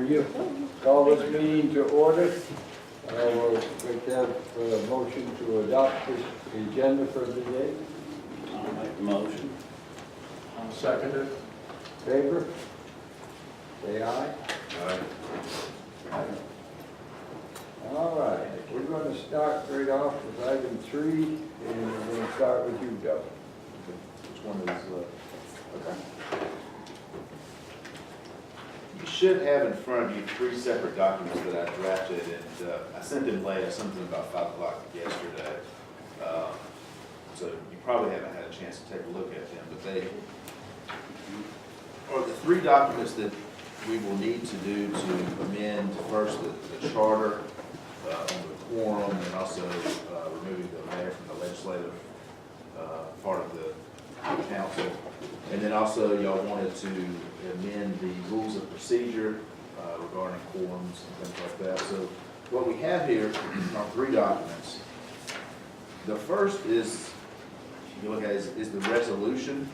you. Call this meeting to order. I will make that motion to adopt this agenda for the day. I'll make the motion. I'll second it. Favor? Say aye. Aye. All right, we're going to start right off with item 3, and we're going to start with you, Doug. Which one is, okay. You should have in front of you 3 separate documents that I drafted, and I sent them late. I sent them about 5 o'clock yesterday. So you probably haven't had a chance to take a look at them, but they are the 3 documents that we will need to do to amend first the charter on the quorum, and also removing the mayor from the legislative part of the council. And then also y'all wanted to amend the rules of procedure regarding quorums and things like that. So what we have here are 3 documents. The first is, you look at is the resolution.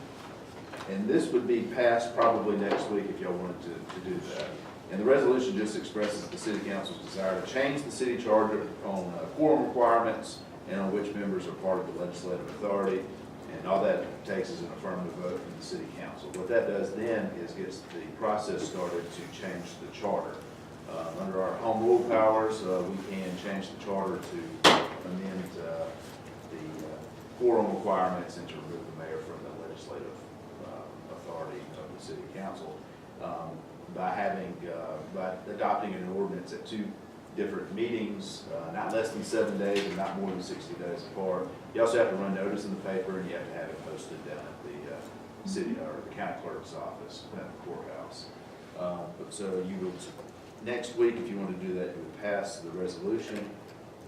And this would be passed probably next week if y'all wanted to do that. And the resolution just expresses the city council's desire to change the city charter on quorum requirements and on which members are part of the legislative authority. And all that takes is an affirmative vote from the city council. What that does then is gets the process started to change the charter. Under our home rule powers, we can change the charter to amend the quorum requirements and to remove the mayor from the legislative authority of the city council by adopting an ordinance at 2 different meetings, not less than 7 days and not more than 60 days apart. You also have to run notice in the paper, and you have to have it posted down at the city or the county clerk's office at the courthouse. So you would, next week, if you want to do that, you would pass the resolution,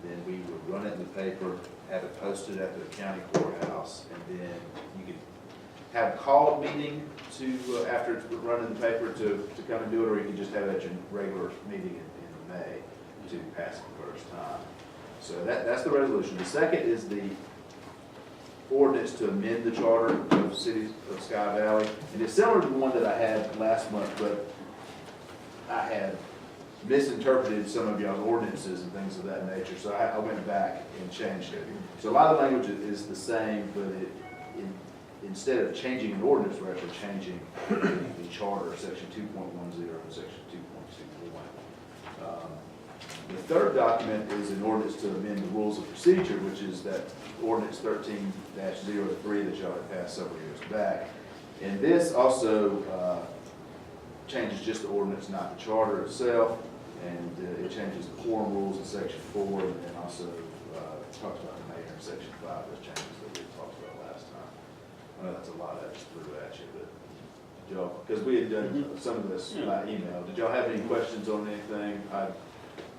then we would run it in the paper, have it posted at the county courthouse, and then you could have a called meeting to, after it's run in the paper, to come and do it, or you can just have it at your regular meeting in May to pass it the first time. So that's the resolution. The second is the ordinance to amend the charter of the city of Sky Valley. And it's similar to the one that I had last month, but I had misinterpreted some of y'all's ordinances and things of that nature. So I went back and changed it. So a lot of the language is the same, but instead of changing an ordinance, we're actually changing the charter, section 2.10 and section 2.21. The third document is an ordinance to amend the rules of procedure, which is that ordinance 13-03 that y'all had passed several years back. And this also changes just the ordinance, not the charter itself, and it changes the quorum rules in section 4, and also talks about the mayor in section 5, those changes that we talked about last time. I know that's a lot I just threw at you, but did y'all, because we had done some of this by email, did y'all have any questions on anything? I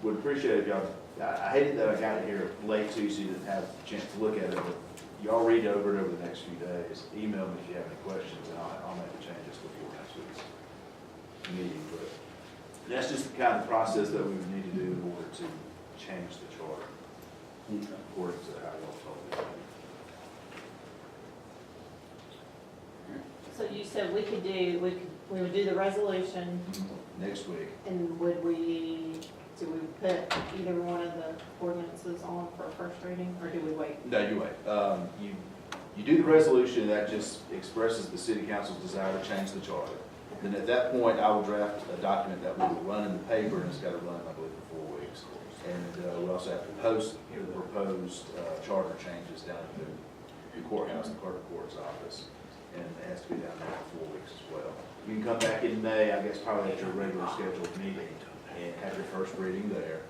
would appreciate if y'all, I hated that I got it here late too, so you didn't have a chance to look at it, but y'all read over it over the next few days. Email me if you have any questions, and I'll make the changes before next week's meeting. But that's just the kind of process that we would need to do in order to change the charter, according to how y'all told me. So you said we would do the resolution, Next week. and do we put either one of the ordinances on for first reading, or do we wait? No, you wait. You do the resolution, that just expresses the city council's desire to change the charter. Then at that point, I will draft a document that we will run in the paper, and it's got to run, I believe, for 4 weeks. And we also have to post the proposed charter changes down at the courthouse, the clerk of court's office. And it has to be down there for 4 weeks as well. You can come back in May, I guess probably at your regular scheduled meeting, and have your first reading there.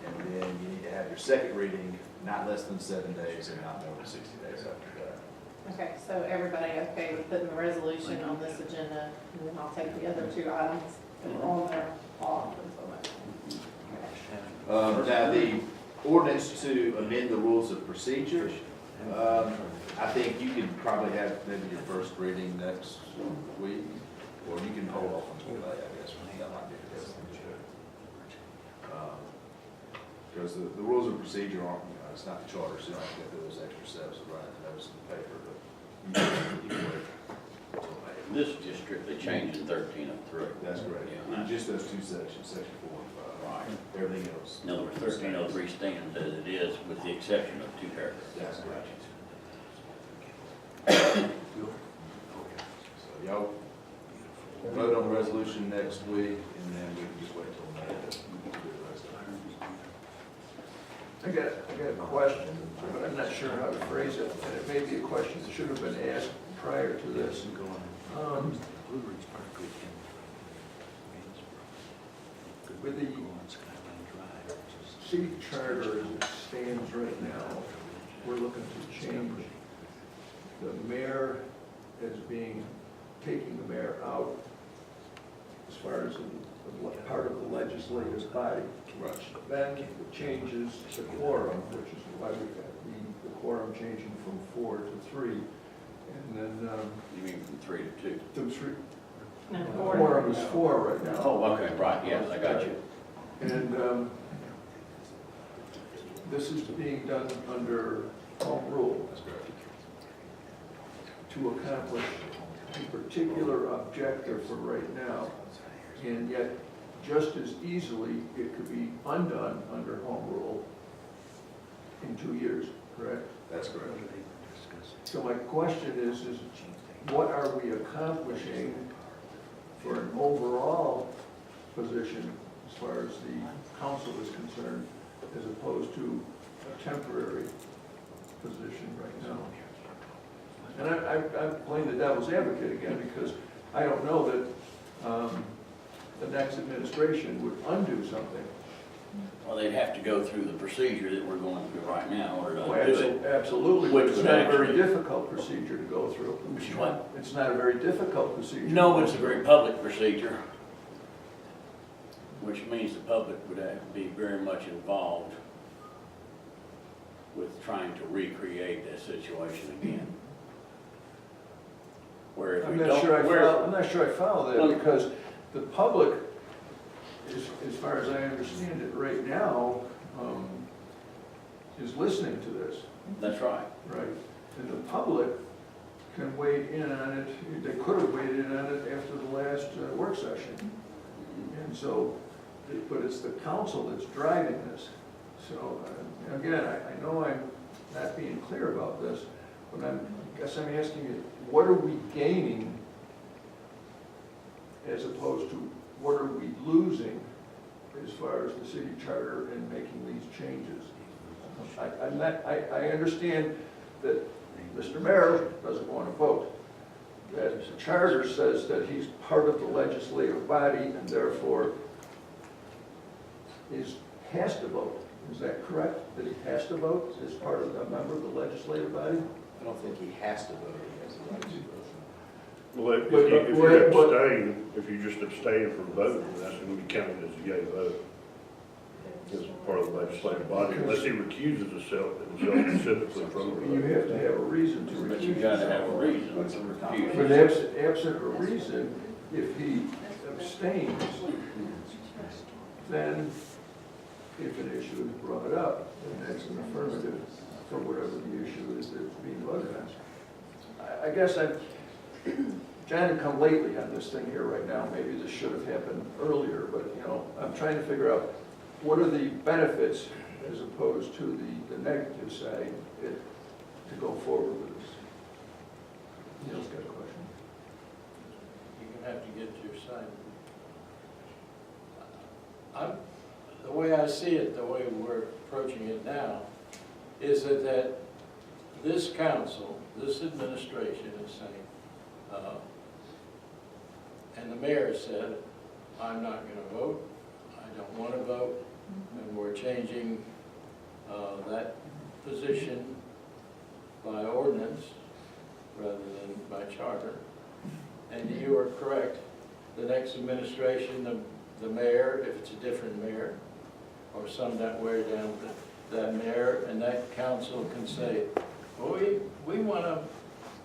And then you need to have your second reading not less than 7 days and not more than 60 days after that. Okay, so everybody okay with putting the resolution on this agenda, and then I'll take the other 2 items that are on there off until next one. Now, the ordinance to amend the rules of procedure, I think you could probably have maybe your first reading next week, or you can hold off until May, I guess. That might be the best thing to do. Because the rules of procedure aren't, it's not the charter, so you don't have to go through those extra steps of writing the notice in the paper, but you can wait until May. This is just strictly changing 1303. That's correct. Yeah. Just those two sections, section 4 and 5. Right. Everything else. In other words, 1303 stands as it is with the exception of two paragraphs. That's correct. So y'all vote on the resolution next week, and then we can just wait till May to do the rest of it. I got a question, but I'm not sure how to phrase it, and it may be a question that should have been asked prior to this. With the city charter as it stands right now, we're looking to change the mayor as being, taking the mayor out as far as the part of the legislative body. Right. Then it changes the quorum, which is why we got the quorum changing from 4 to 3. And then You mean from 3 to 2? the three, No, quorum is 4 right now. Oh, okay, right, yes, I got you. And this is being done under home rule That's correct. to accomplish a particular objective for right now. And yet, just as easily, it could be undone under home rule in 2 years, correct? That's correct. So my question is what are we accomplishing for an overall position as far as the council is concerned, as opposed to a temporary position right now? And I'm playing the devil's advocate again, because I don't know that the next administration would undo something. Well, they'd have to go through the procedure that we're going through right now in order to Oh, undo it. absolutely, but Which it's would not a very actually- difficult procedure to go through. Which is what? It's not a very difficult procedure. No, but it's a very public procedure, which means the public would have to be very much involved with trying to recreate that situation again. Where if we I'm don't, not sure where, I'm not sure I follow Well- that, because the public, as far as I understand it right now, is listening to this, that's right. right? And the public can weigh in on it, they could have weighed in on it after the last work session. And so, but it's the council that's driving this. So, again, I know I'm not being clear about this, but I guess I'm asking you, what are we gaining as opposed to what are we losing as far as the city charter and making these changes? I understand that Mr. Mayor doesn't want to vote, that the charter says that he's part of the legislative body and therefore has to vote. Is that correct? That he has to vote as part of a member of the legislative body? I don't think he has to vote, he has the right to vote. Well, if But- you but- abstain, if you just abstain from voting, that's going to be counted as a yea vote. As part of the legislative body, unless he recuses himself specifically from the You vote. have to have a reason to But you recuse gotta have a yourself. reason to refuse. But absent a reason, if he abstains, then if an issue is brought up, then that's an affirmative for whatever the issue is that's being voted on. I guess I've, John had come lately on this thing here right now, maybe this should have happened earlier, but, you know, I'm trying to figure out what are the benefits as opposed to the negative side to go forward with this. Neil's got a question. You're gonna have to get to your side. The way I see it, the way we're approaching it now, is that this council, this administration is saying, and the mayor said, I'm not gonna vote, I don't wanna vote, and we're changing that position by ordinance rather than by charter. And you are correct, the next administration, the mayor, if it's a different mayor, or some that wear down that mayor, and that council can say, well,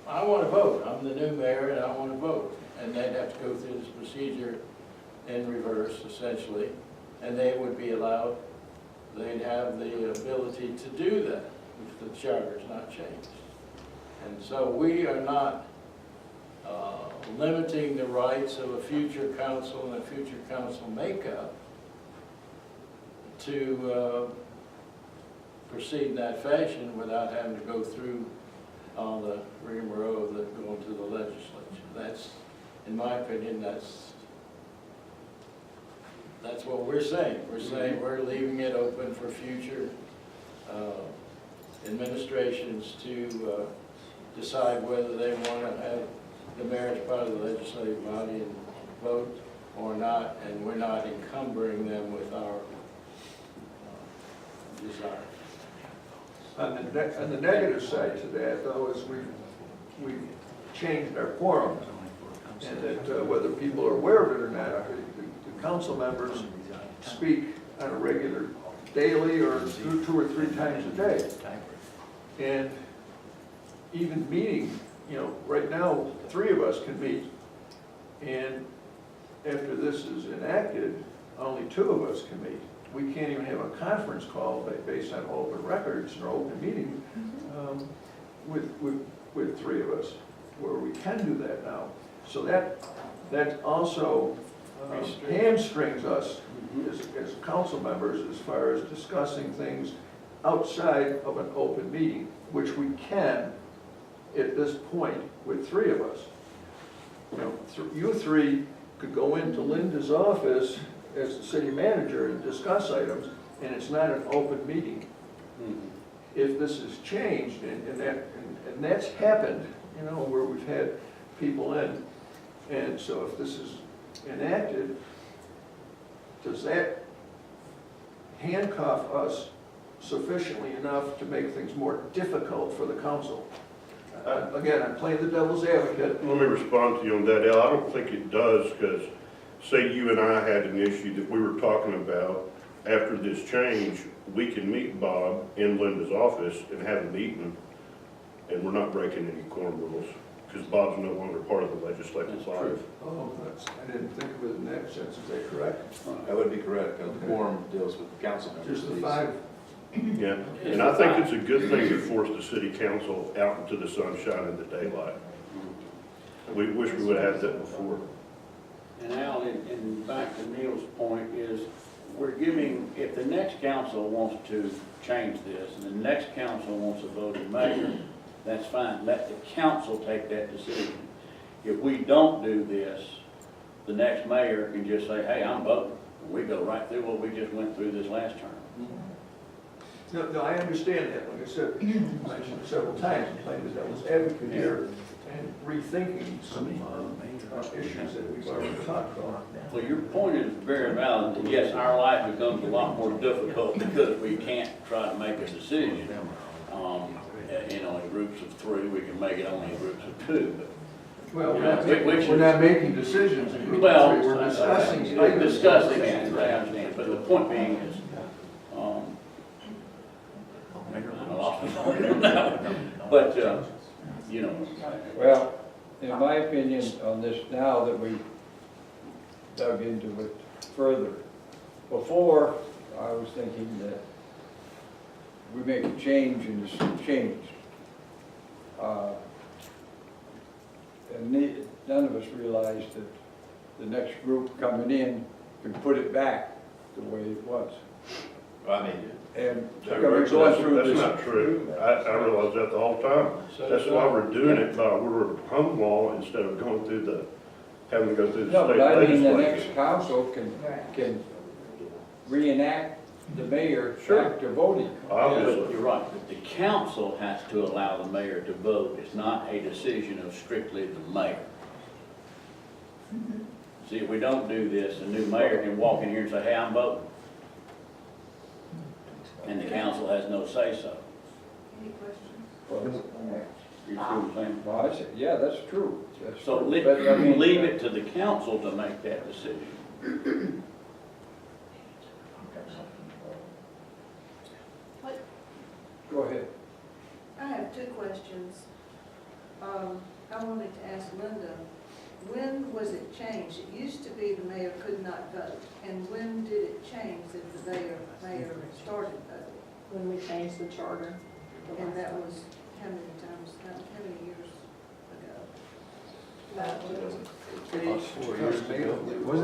I want to vote, I'm the new mayor and I want to vote. And they'd have to go through this procedure in reverse, essentially, and they would be allowed, they'd have the ability to do that if the charter's not changed. And so we are not limiting the rights of a future council and a future council makeup to proceed in that fashion without having to go through all the rigmarole of going to the legislature. That's, in my opinion, that's what we're saying. We're saying we're leaving it open for future administrations to decide whether they want to have the mayor as part of the legislative body and vote or not, and we're not encumbering them with our desires. On the negative side to that, though, is we've changed our quorum, and that whether people are aware of it or not, the council members speak on a regular, daily, or 2 or 3 times a day. And even meeting, you know, right now, 3 of us can meet, and after this is enacted, only 2 of us can meet. We can't even have a conference call based on open records or open meeting with 3 of us, where we can do that now. So that also hamstrings us as council members as far as discussing things outside of an open meeting, which we can at this point with 3 of us. You know, you 3 could go into Linda's office as the city manager and discuss items, and it's not an open meeting. If this is changed, and that's happened, you know, where we've had people in, and so if this is enacted, does that handcuff us sufficiently enough to make things more difficult for the council? Again, I'm playing the devil's advocate. Let me respond to you on that, Al. I don't think it does, because say you and I had an issue that we were talking about, after this change, we can meet Bob in Linda's office and have a meeting, and we're not breaking any quorum rules, because Bob's no longer part of the legislative body. Oh, I didn't think of it in that sense, is that correct? That would be correct, because the quorum deals with the council members. Just the 5? Yeah, and I think it's a good thing to force the city council out into the sunshine and the daylight. We wish we would have had that before. And Al, and back to Neil's point is, we're giving, if the next council wants to change this, and the next council wants to vote a mayor, that's fine, let the council take that decision. If we don't do this, the next mayor can just say, hey, I'm voting. We go right through what we just went through this last term. No, I understand that. Like I said, I mentioned it several times, I'm playing the devil's advocate here and rethinking some issues that we've already talked about. Well, your point is very valid, that yes, our life becomes a lot more difficult because we can't try to make a decision. You know, in groups of 3, we can make it only in groups of 2, but Well, Which we're not making decisions in group well, three, we're discussing. discussing it, I understand, but the point being is, I lost my point on that one. But, you know, Well, in my opinion on this, now that we dug into it further, before, I was thinking that we make a change and it's changed. And none of us realized that the next group coming in could put it back the way it was. I mean, And That's going through that's this. not true. I realized that the whole time. That's why we're doing it by order of home law instead of going through the, having to go through the No, state but I mean, the legislature. next council can reenact the mayor Sure. back to voting. Obviously. you're right, but the council has to allow the mayor to vote. It's not a decision of strictly the mayor. See, if we don't do this, the new mayor can walk in here and say, hey, I'm voting. And the council has no say-so. Any questions? Well, You see what I'm saying? well, I said, yeah, that's true. That's So true. But, I mean, leave it to the council to make that decision. Go ahead. I have 2 questions. I wanted to ask Linda, when was it changed? It used to be the mayor could not vote, and when did it change that the mayor started voting? When we changed the charter. And that was how many times, how many years ago? Wasn't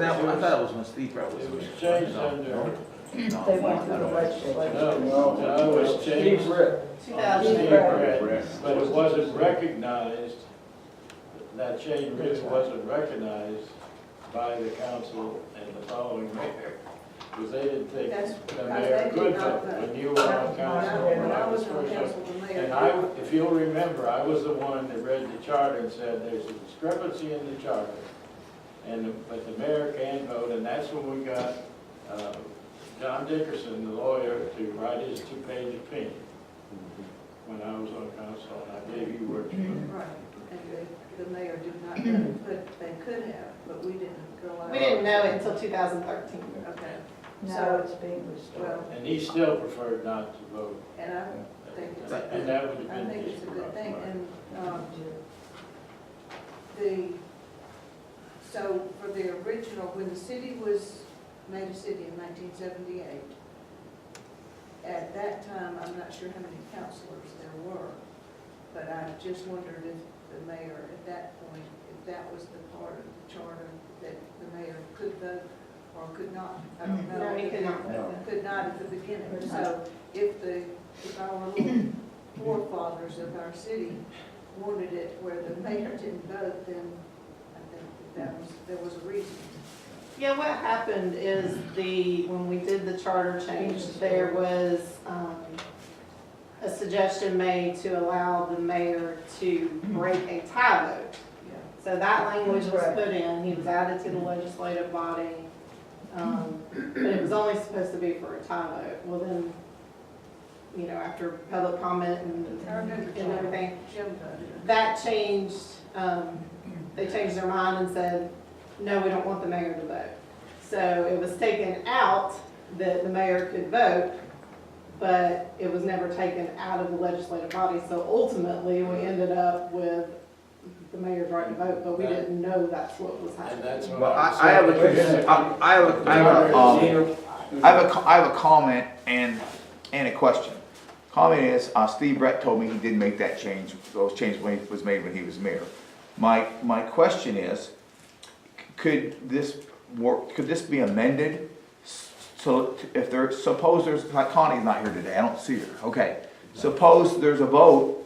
that, I thought it was when Steve Brett was. It was changed under, They went through the legislature. no, it was changed. Steve Britt. 2000. Steve Brett, but it wasn't recognized, that change really wasn't recognized by the council and the following mayor. Because they didn't think That's the because mayor they could did not vote vote. when you were on council. When I was the on first council, one. the mayor. And I, if you'll remember, I was the one that read the charter and said there's a discrepancy in the charter. But the mayor can vote, and that's when we got, John Dickerson, the lawyer, to write his two-page opinion. When I was on council, and I believe you were too. Right, and the mayor did not vote, but they could have, but we didn't go out. We didn't know it until 2013. Okay, Now it's being restored. well, And he still preferred not to vote. and I think it's, And that would have I been. think it's a good thing, and, so for the original, when the city was made a city in 1978, at that time, I'm not sure how many councilors there were, but I just wondered if the mayor at that point, if that was the part of the charter that the mayor could vote or could not. I don't know. No, he could not. No. Could not at the beginning. So if our little forefathers of our city wanted it where the mayor didn't vote, then I think there was a reason. Yeah, what happened is when we did the charter change, there was a suggestion made to allow the mayor to break a tie vote. Yeah. So that language was Right. put in, he was added to the legislative body, but it was only supposed to be for a tie vote. Well then, after public comment I remember and everything, Jim voted. that changed, they changed their mind and said, no, we don't want the mayor to vote. So it was taken out that the mayor could vote, but it was never taken out of the legislative body. So ultimately, we ended up with the mayor's right to vote, but we didn't know that's what was And happening. that's when. Well, I have a comment and a question. Comment is, Steve Brett told me he didn't make that change, those changes when it was made when he was mayor. My question is, could this work, could this be amended? So if there, suppose there's, like Connie's not here today, I don't see her, okay. Suppose there's a vote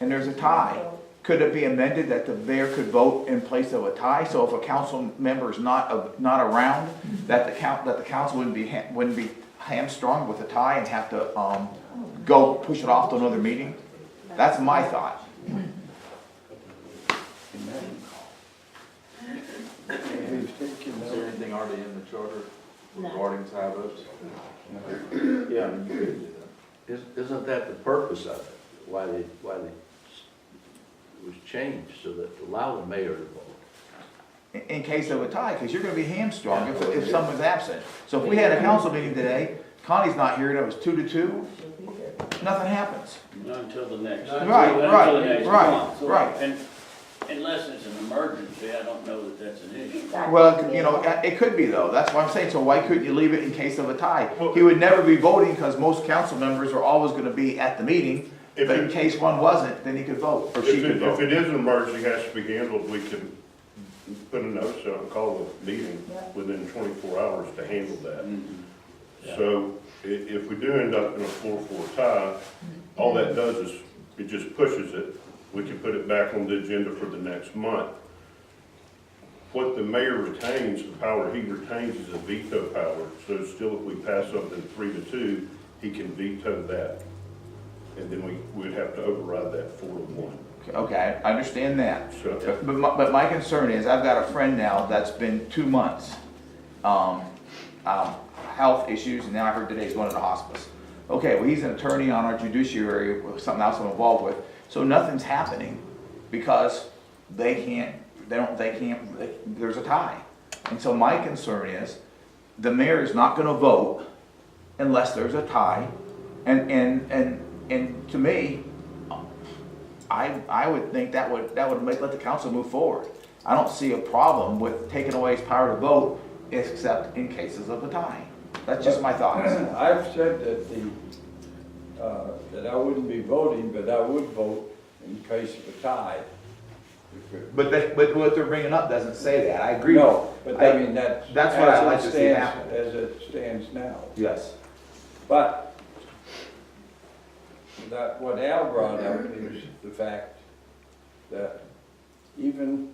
and there's a tie. Could it be amended that the mayor could vote in place of a tie? So if a council member is not around, that the council wouldn't be hamstrung with a tie and have to, go push it off to another meeting? That's my thought. Is there anything already in the charter No. regarding tie votes? Yeah, You could do that. isn't that the purpose of it? Why it was changed, so that allow the mayor to vote? In case of a tie, because you're gonna be hamstrung if someone's absent. So if we had a council meeting today, Connie's not here, and it was 2-2, nothing happens. Not until the next. Right, Until the next month. right. And unless it's an emergency, I don't know that that's an issue. Well, it could be though, that's what I'm saying, so why couldn't you leave it in case of a tie? He would never be voting, because most council members are always gonna be at the meeting, If but in it, case one wasn't, then he could vote, or she could if vote. it is an emergency, has to be handled, we can put a notice out and call a meeting within 24 hours to handle that. So if we do end up in a 4-4 tie, all that does is, it just pushes it. We can put it back on the agenda for the next month. What the mayor retains, the power he retains is a veto power. So still, if we pass something 3-2, he can veto that. And then we would have to override that 4-1. Okay, I understand that. So, But my concern is, I've got a friend now that's been 2 months, health issues, and now I heard today he's going to the hospice. Okay, well, he's an attorney on our judiciary, with something else I'm involved with, so nothing's happening because there's a tie. And so my concern is, the mayor is not gonna vote unless there's a tie, and to me, I would think that would let the council move forward. I don't see a problem with taking away his power to vote, except in cases of a tie. That's just my thoughts. I've said that that I wouldn't be voting, but I would vote in case of a tie. But what they're bringing up doesn't say that, I agree. No, but I mean, that's. That's what I'd as it like to see stands- happen. As it stands now. Yes. But that, what Al brought up is the fact that even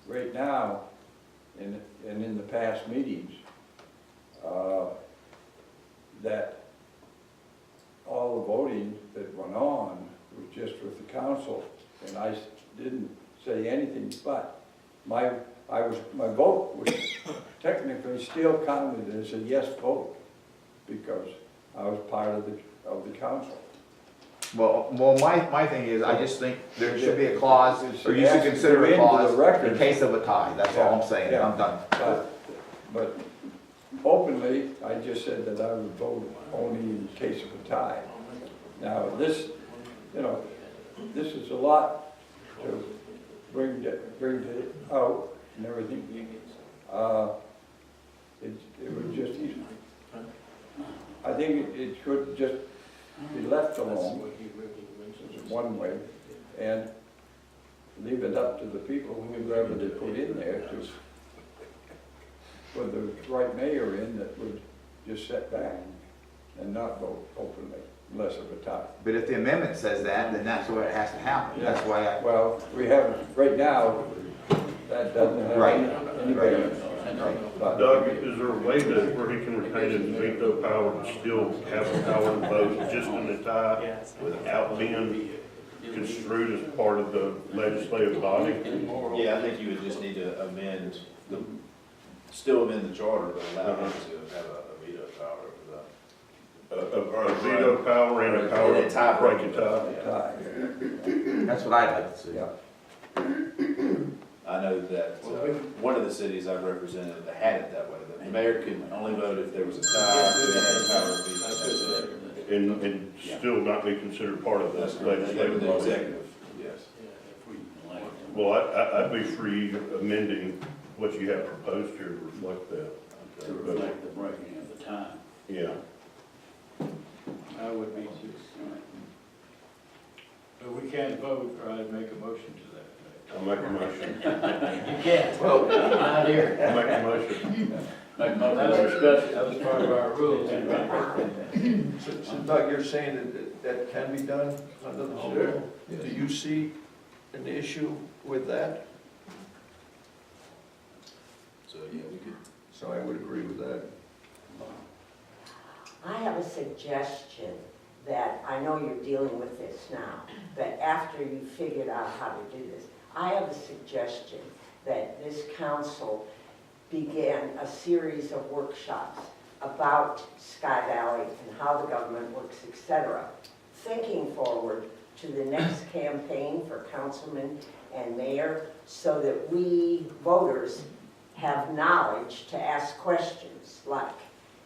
right now, and in the past meetings, that all the voting that went on was just with the council, and I didn't say anything, but my vote was technically still counted as a yes vote, because I was part of the council. Well, my thing is, I just think there should be a clause, or you It has should to consider go a into clause the record. in case of a tie, that's all I'm saying, I'm done. But openly, I just said that I would vote only in case of a tie. Now, this, you know, this is a lot to bring it out and everything. It would just, I think it should just be left alone, one way, and leave it up to the people, whoever they put in there, to put the right mayor in that would just sit back and not vote openly, unless of a tie. But if the amendment says that, then that's what has to happen, that's why Well, we haven't, right now, that doesn't have Right. any bearing. But Doug, is there a way that where he can retain his veto power and still have the power to vote just in a tie without being construed as part of the legislative body? Yeah, I think you would just need to still amend the charter, but allow him to have a veto power over A veto power and a power And a tie to break a tie? tie, that's what I'd like to see. yeah. I know that one of the cities I've represented that had it that way. The mayor could only vote if there was a tie, so they had a power of veto. And still not be considered part of the legislative The body? executive, yes. Well, I'd be for you amending what you have proposed here to reflect that. To reflect the breaking of the time. Yeah. I would be too. But we can't vote, or I'd make a motion to that. I'll make a motion. You can't. Well, not here. I'll make a motion. Make a motion to discuss it. That was part of our rules. So Doug, you're saying that can be done under the law? Do you see an issue with that? So, yeah, we could. So I would agree with that. I have a suggestion that, I know you're dealing with this now, but after you figured out how to do this, I have a suggestion that this council begin a series of workshops about Sky Valley and how the government works, etc., thinking forward to the next campaign for councilman and mayor, so that we voters have knowledge to ask questions like,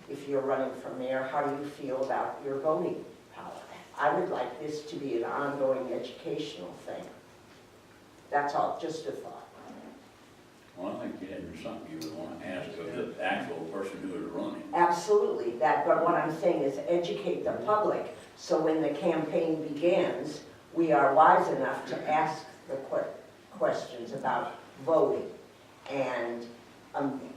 if you're running for mayor, how do you feel about your voting power? I would like this to be an ongoing educational thing. That's all, just a thought. Well, I think there's something you would want to ask of the actual person who is running. Absolutely, that, but what I'm saying is educate the public, so when the campaign begins, we are wise enough to ask the questions about voting and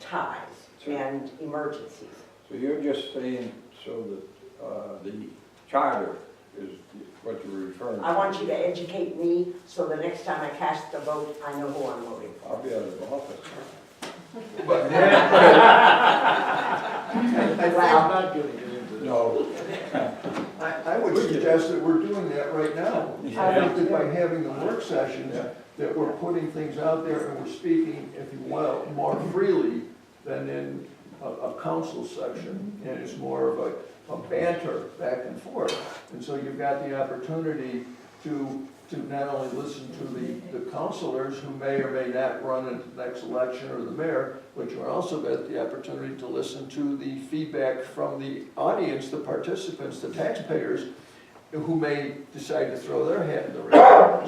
ties and emergencies. So you're just saying so that the charter is what you're referring to? I want you to educate me, so the next time I cast the vote, I know who I'm voting for. I'll be out of office. But Well, not gonna get into this. No. I would suggest that we're doing that right now. I think that by having the work sessions, that we're putting things out there and we're speaking, if you will, more freely than in a council section. And it's more of a banter back and forth. And so you've got the opportunity to not only listen to the councilors who may or may not run in the next election, or the mayor, but you also get the opportunity to listen to the feedback from the audience, the participants, the taxpayers, who may decide to throw their hat in the ring.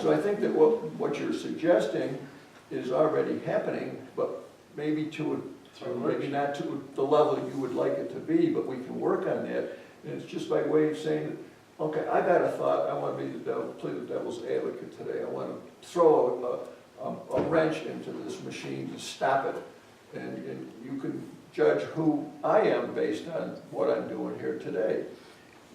So I think that what you're suggesting is already happening, but maybe maybe not to the level you would like it to be, but we can work on that. And it's just by way of saying, okay, I got a thought, I want to play the devil's advocate today. I want to throw a wrench into this machine to stop it. And you can judge who I am based on what I'm doing here today.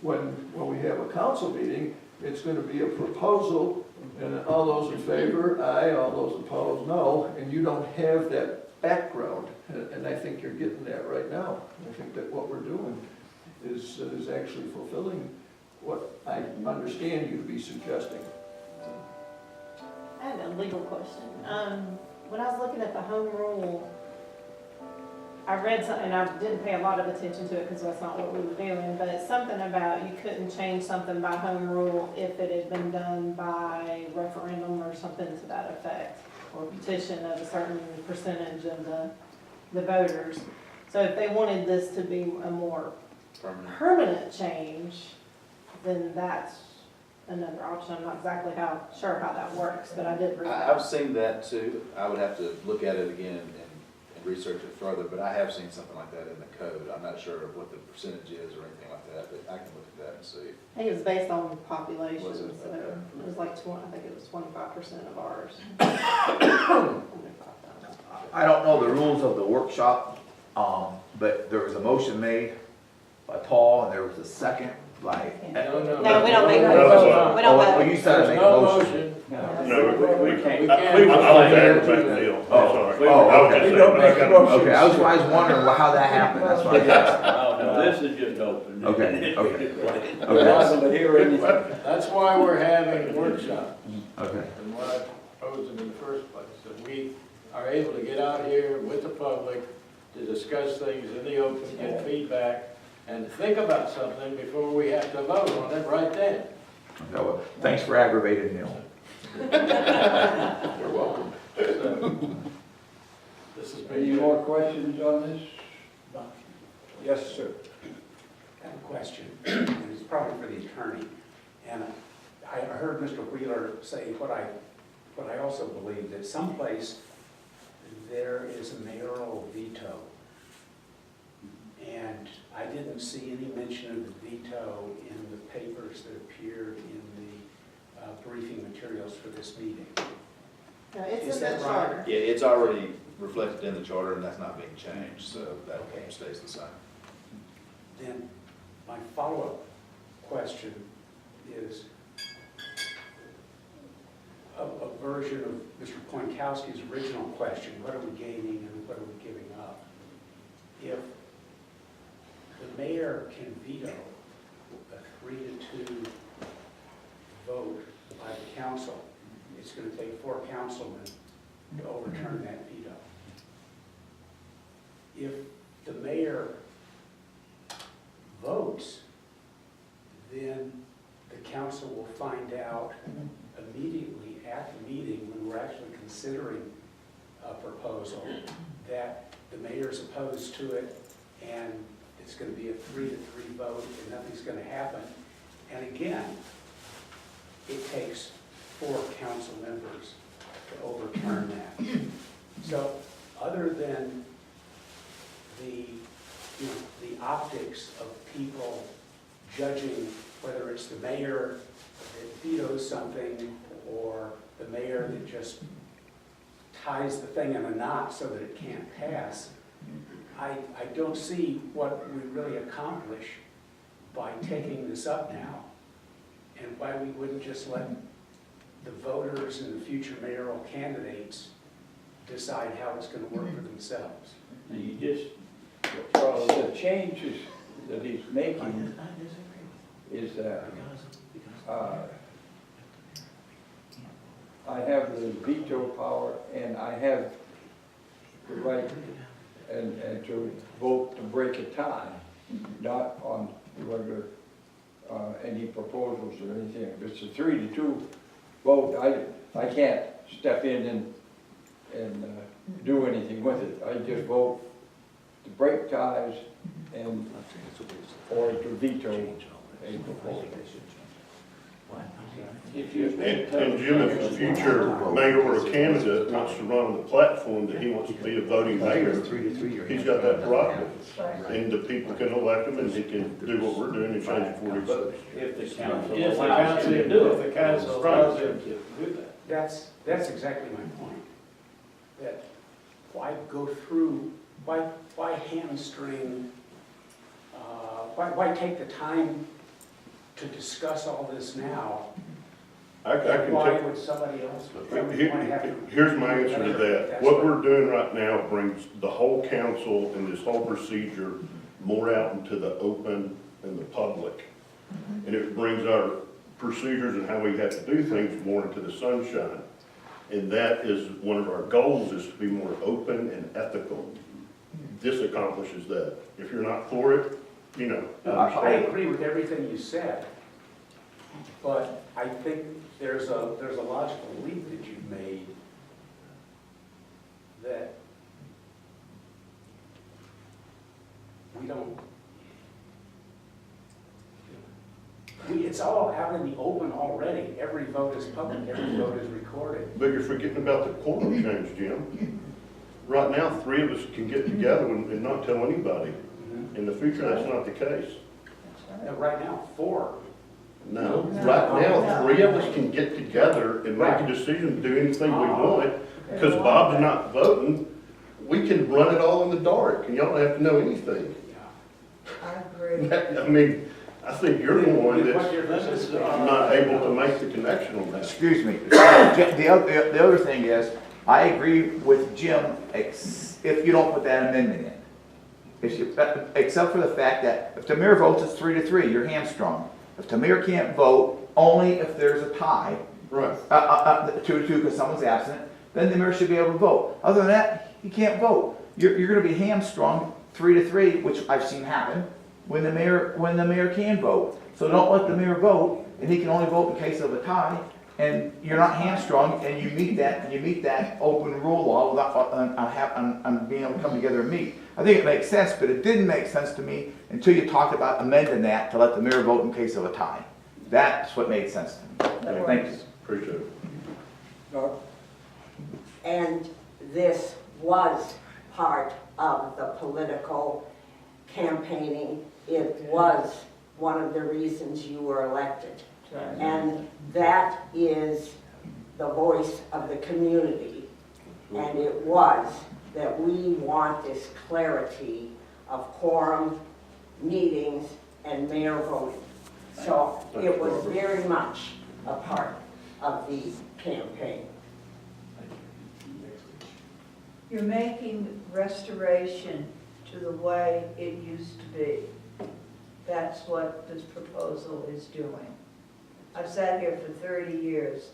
When we have a council meeting, it's gonna be a proposal, and all those in favor, aye, all those opposed, no, and you don't have that background, and I think you're getting that right now. I think that what we're doing is actually fulfilling what I understand you to be suggesting. I have a legal question. When I was looking at the home rule, I read something, and I didn't pay a lot of attention to it because that's not what we were doing, but something about you couldn't change something by home rule if it had been done by referendum or something to that effect, or petition of a certain percentage of the voters. So if they wanted this to be a more permanent change, then that's another option. I'm not exactly sure how that works, but I did read that. I've seen that too. I would have to look at it again and research it further, but I have seen something like that in the code. I'm not sure of what the percentage is or anything like that, but I can look at that and see. I think it was based on population, Was it? so Okay. it was like I think it was 25% of ours. I don't know the rules of the workshop, but there was a motion made by Paul, and there was a second by. No, we don't make No, motions. We don't Oh, vote. you said to make a No motion. motion. No, We can't. I was aggravating the deal, Oh, sorry. oh, I was okay. just saying, but I got- Okay, I was wondering how that happened, that's why I asked. Oh, no, this is just open. Okay, okay. We're Okay, liable to hear anything. That's why we're having workshops. okay. And what I proposed in the first place, that we are able to get out here with the public to discuss things in the open, get feedback, and think about something before we have to vote on it right then. Okay, well, thanks for aggravating Neil. You're welcome. So, this has Any been more questions on this? Yes, sir. I have a question, and it's probably for the attorney. And I heard Mr. Wheeler say what I also believe, that someplace there is a mayoral veto. And I didn't see any mention of the veto in the papers that appeared in the briefing materials for this meeting. No, it's Is in the that right? charter. Yeah, it's already reflected in the charter and that's not being changed, so that Okay. stays the same. Then my follow-up question is a version of Mr. Poinkowski's original question, what are we gaining and what are we giving up? If the mayor can veto a 3-2 vote by the council, it's going to take 4 councilmen to overturn that veto. If the mayor votes, then the council will find out immediately at the meeting when we're actually considering a proposal that the mayor's opposed to it and it's going to be a 3-3 vote and nothing's going to happen. And again, it takes 4 council members to overturn that. So other than the optics of people judging whether it's the mayor that vetoes something or the mayor that just ties the thing in a knot so that it can't pass, I don't see what we really accomplish by taking this up now, and why we wouldn't just let the voters and the future mayoral candidates decide how it's going to work for themselves. And you just, well, the changes that he's making is that I have the veto power and I have the right and to vote to break a tie, not on whether any proposals or anything. If it's a 3-2 vote, I can't step in and do anything with it. I just vote to break ties and or to veto a proposal. If you And Jim, if a future mayor or a candidate wants to run on the platform that he wants to be a voting mayor, he's got that prerogative. And the people can elect him and he can do what we're doing and change 40 votes. If the council If the allows council, him to do if it. the council allows him to do that. That's exactly my point. that why go through, why hamstring, why take the time to discuss all this now? I can Why tell, would somebody else? here's my answer to that. What we're doing right now brings the whole council and this whole procedure more out into the open and the public. And it brings our procedures and how we have to do things more into the sunshine. And that is one of our goals, is to be more open and ethical. This accomplishes that. If you're not for it, you know. I agree with everything you said, but I think there's a logical leap that you've made that we don't, it's all out in the open already. Every vote is public, every vote is recorded. But you're forgetting about the quorum change, Jim. Right now, 3 of us can get together and not tell anybody. In the future, that's not the case. And right now, 4. No, right now, 3 of us can get together and make a decision to do anything we want. Because Bob's not voting, we can run it all in the dark, and y'all don't have to know anything. I agree. I mean, I think you're the one that's not able to make the connection on that. Excuse me. The other thing is, I agree with Jim, if you don't put that amendment in. Except for the fact that if the mayor votes, it's 3-3, you're hamstrung. If the mayor can't vote, only if there's a tie, Right. 2-2 because someone's absent, then the mayor should be able to vote. Other than that, he can't vote. You're gonna be hamstrung 3-3, which I've seen happen, when the mayor can vote. So don't let the mayor vote, and he can only vote in case of a tie, and you're not hamstrung, and you meet that open rule law without being able to come together and meet. I think it makes sense, but it didn't make sense to me until you talked about amending that to let the mayor vote in case of a tie. That's what made sense to me. Thank you. Appreciate it. Doc? And this was part of the political campaigning. It was one of the reasons you were elected. And that is the voice of the community. And it was that we want this clarity of quorum, meetings, and mayor voting. So it was very much a part of the campaign. You're making restoration to the way it used to be. That's what this proposal is doing. I've sat here for 30 years,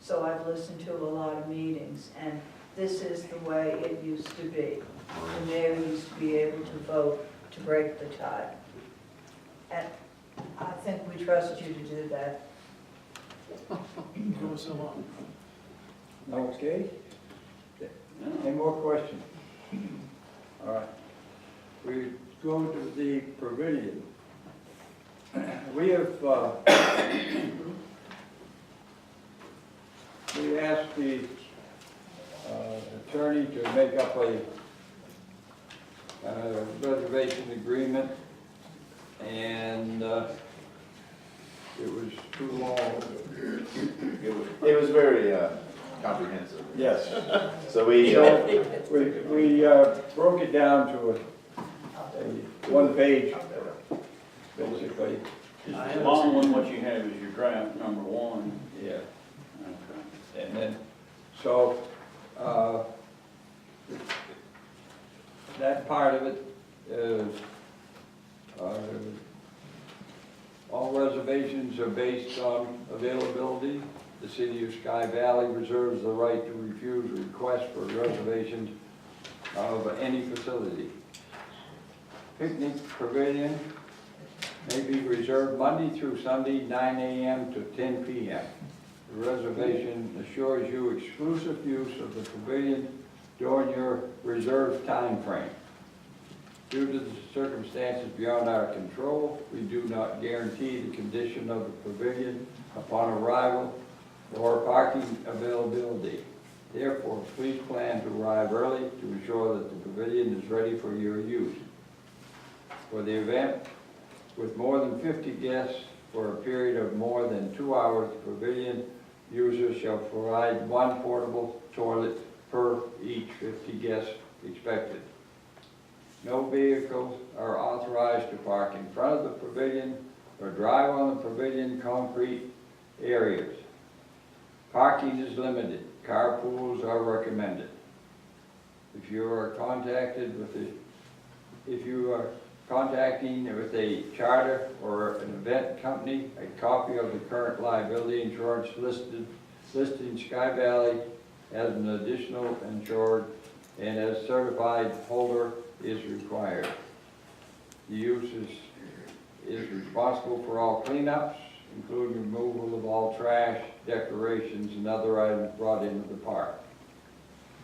so I've listened to a lot of meetings, and this is the way it used to be. The mayor used to be able to vote to break the tie. And I think we trust you to do that. Okay. Any more questions? All right. We go to the pavilion. We have, we asked the attorney to make up a reservation agreement, and it was too long. It was very comprehensive. Yes. So we, We broke it down to a one-page, basically. The long one, what you have is your draft number 1. Yeah. Okay. And then, so, that part of it is, all reservations are based on availability. The city of Sky Valley reserves the right to refuse requests for reservations of any facility. Picnic pavilion may be reserved Monday through Sunday, 9 a.m. to 10 p.m. The reservation assures you exclusive use of the pavilion during your reserved time frame. Due to the circumstances beyond our control, we do not guarantee the condition of the pavilion upon arrival or parking availability. Therefore, please plan to arrive early to ensure that the pavilion is ready for your use. For the event, with more than 50 guests for a period of more than 2 hours, the pavilion users shall provide 1 portable toilet per each 50 guests expected. No vehicles are authorized to park in front of the pavilion or drive on the pavilion concrete areas. Parking is limited. Carpools are recommended. If you are contacting with a charter or an event company, a copy of the current liability insurance listing Sky Valley as an additional insured and as certified holder is required. The use is responsible for all cleanups, including removal of all trash, decorations, and other items brought into the park.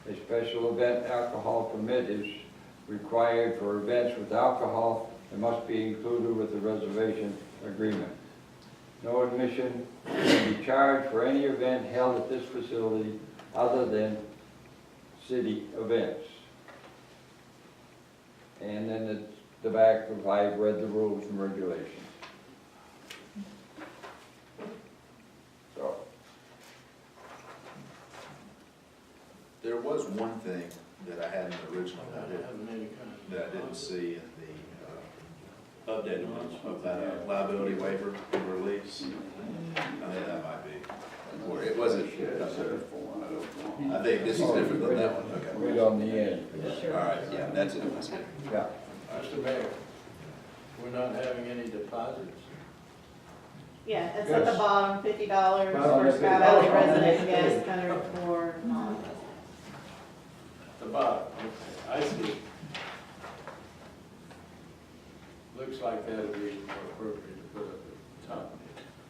A special event alcohol permit is required for events with alcohol and must be included with the reservation agreement. No admission can be charged for any event held at this facility other than city events. And then at the back, I've read the rules and regulations. So, There was one thing that I had in the original Not having any kind of. that I didn't see in the updated one, of that liability waiver and release. I think that might be, or it wasn't, I think this is different than that one, okay. right on the end. All right, yeah, that's it. Yeah. Mr. Mayor, we're not having any deposits. Yeah, it's at the Yes. bottom, $50 Bottom for of Sky it. Valley Oh, resident okay. guests, 100 for non-resident. The bottom, okay, I see. Looks like that would be more appropriate to put up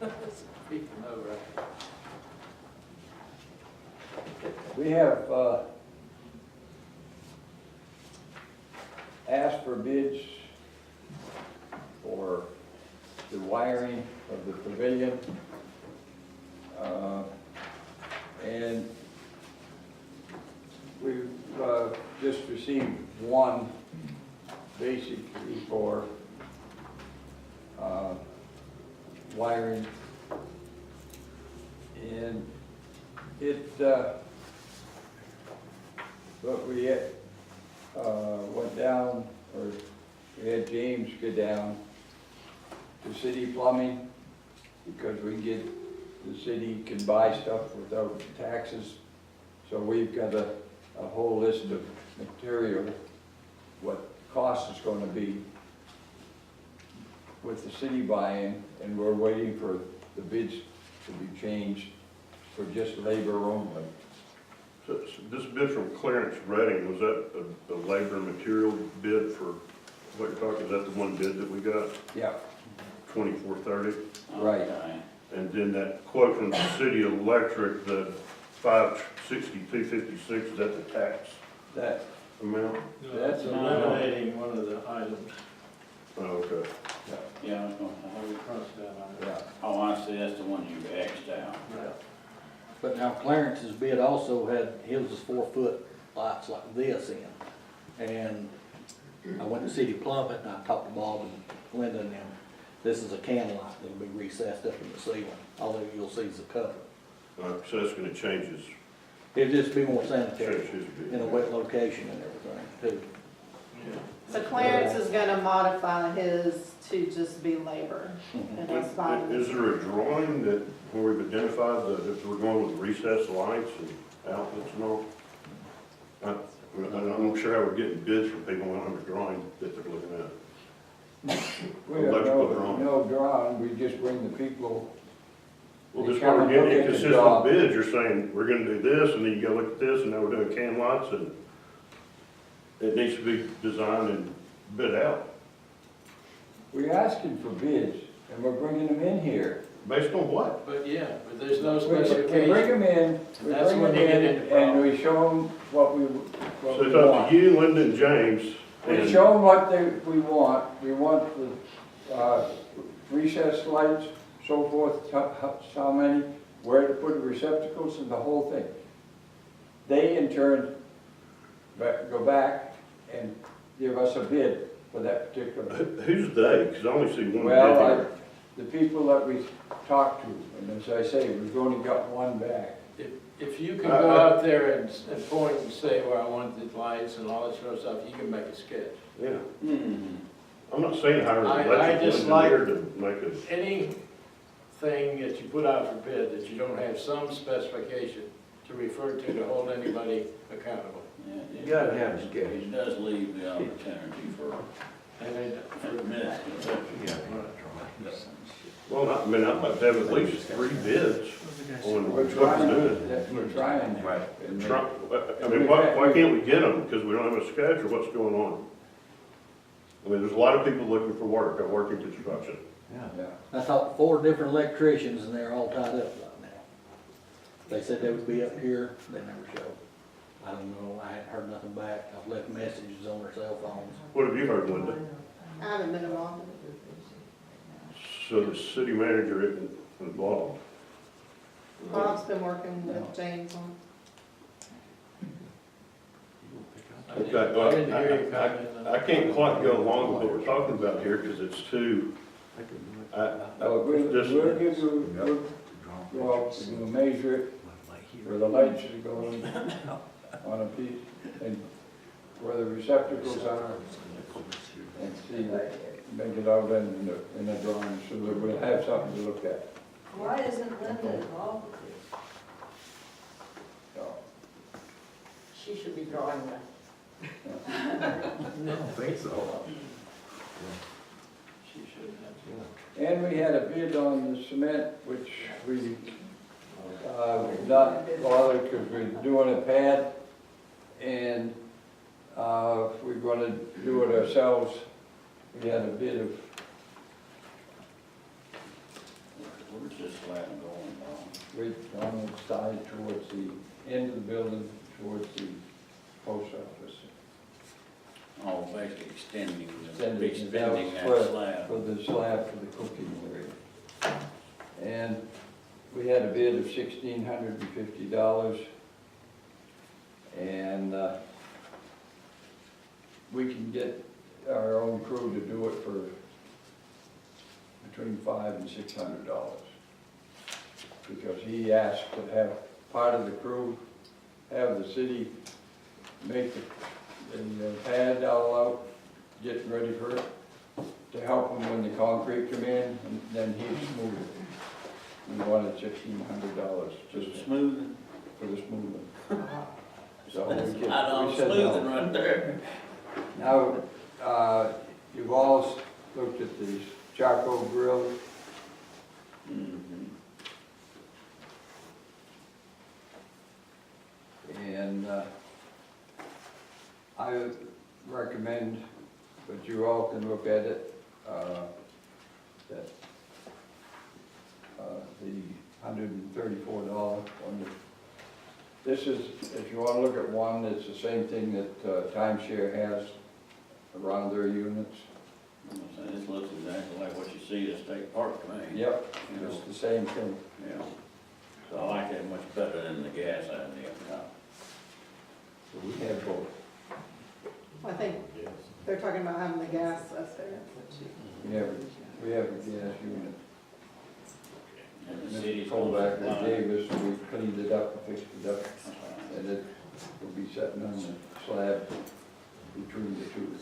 at the top. Speaking of, right? We have asked for bids for the wiring of the pavilion. And we've just received one basically for wiring. And it, but we had, went down, or we had James go down to City Plumbing, because we get, the city can buy stuff without taxes. So we've got a whole list of material, what cost is gonna be with the city buying, and we're waiting for the bids to be changed for just labor only. So this bid from Clarence Redding, was that a labor and material bid for what you're talking, is that the one bid that we got, Yeah, 2430? right. Okay. And then that quote from the city electric, the 562.56, is that the tax That, amount? That's eliminating one of the items. Oh, okay. Yeah, I was gonna, How we cross that out. yeah. oh, I see, that's the one you Xed out. Right. But now Clarence's bid also had, his was 4-foot lights like this in. And I went to City Plumbing and I talked to Bob and Linda and them. This is a can light that'll be recessed up in the ceiling. All you'll see is the cover. So that's gonna change his, It'll just be more sanitary change his bid. in a wet location and everything too. So Clarence is gonna modify his to just be labor, and that's fine. Is there a drawing that, where we've identified that if we're going with recessed lights and outlets and all? I'm not sure how we're getting bids from people on a drawing that they're looking at. We have Electrical drawing. no drawing, we just bring the people. Well, They just come when and we're look getting at the inconsistent job. bids, you're saying, we're gonna do this, and then you go look at this, and now we're doing can lights, and it needs to be designed and bid out. We're asking for bids, and we're bringing them in here. Based on what? But yeah, but there's no We bring specification. them in, we That's bring when them you get in, into and we show them what we So it's want. up to you, Linda, and James, We and show them what we want the recessed lights, so forth, how many, where to put the receptacles and the whole thing. They in turn go back and give us a bid for that particular. who's they? Because I only see one bid Well, here. the people that we talked to, and as I say, we've only got one back. if you can go out there and point and say, well, I want the lights and all that sort of stuff, you can make a sketch. Yeah, Mhm. I'm not saying hire an I electrical just like- engineer to make a, Anything that you put out for bid that you don't have some specification to refer to hold anybody accountable. Yeah, You gotta have a sketch. It does leave the opportunity for misconception. well, I mean, I'd like to have at least 3 bids on We're what trying, we're doing. we're trying. Right. And they- I mean, why can't we get them? Because we don't have a sketch or what's going on? I mean, there's a lot of people looking for work, that work in construction. Yeah. I talked to 4 different electricians and they're all tied up right now. They said they would be up here, they never showed. I don't know, I hadn't heard nothing back. I've left messages on their cell phones. What have you heard, Linda? I haven't been involved. So the city manager isn't involved. Bob's been working with James on. I didn't hear you comment on I can't quite go along with what we're talking about here because it's too, We'll just, give you, well, we'll measure it where the lights should go on a piece and where the receptacles are and see, make it out in the drawing so that we'll have something to look at. Why isn't Linda involved with this? So, She should be drawing that. I don't think so. She should have. and we had a bid on the cement, which we, not bothered because we're doing a pad and, we're gonna do it ourselves. We had a bid of, Where's this slab going right on the side towards the end of the building, towards the post office. on? Oh, basically extending Extending that for- slab. For the slab for the cooking area. And we had a bid of $1,650. And we can get our own crew to do it for between $500 and $600. Because he asked to have part of the crew, have the city make the pad all out, getting ready for it, to help him when the concrete come in, and then he'd smooth it. We wanted $1,600 just Smoothing. for the smoothing. So That's we not on said smoothing no. right there. Now, you've all looked at these charcoal grills. Mhm. And I would recommend, but you all can look at it, that the $134 one. This is, if you want to look at one, it's the same thing that Timeshare has around their units. I'm gonna say, this looks exactly like what you see at State Park to me. Yep, You know, it's the same thing. yeah. So I like that much better than the gas idea. So we have both. I think they're talking about having the gas up there. We have a gas unit. And the Mr. city's Colback gonna supply gave us, we cleaned it up and fixed it up, and it will be sitting on the slab between the two.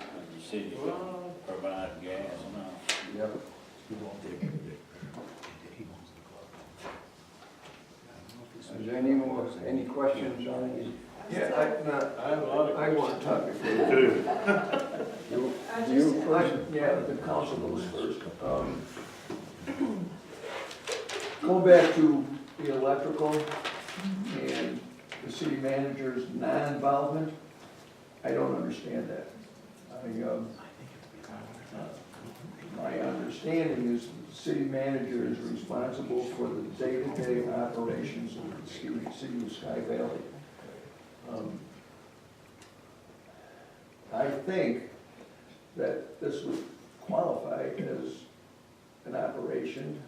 and the city will provide gas and all. Yep. Is there any questions on these? Yeah, I have a lot of I want to talk before. Two. You first? Yeah, the council goes first. Go back to the electrical and the city manager's non-involvement. I don't understand that. My understanding is the city manager is responsible for the day-to-day operations of the city of Sky Valley. I think that this would qualify as an operation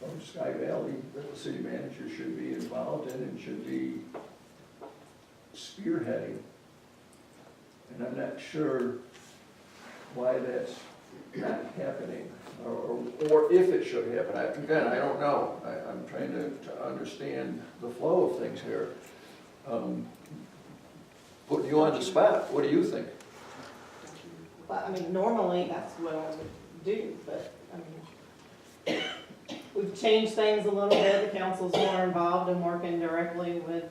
of Sky Valley that the city manager should be involved in and should be spearheading. And I'm not sure why that's not happening, or if it should happen. Again, I don't know. I'm trying to understand the flow of things here. Putting you on the spot, what do you think? But, I mean, normally that's what I would do, but, I mean, we've changed things a little bit. The council's more involved in working directly with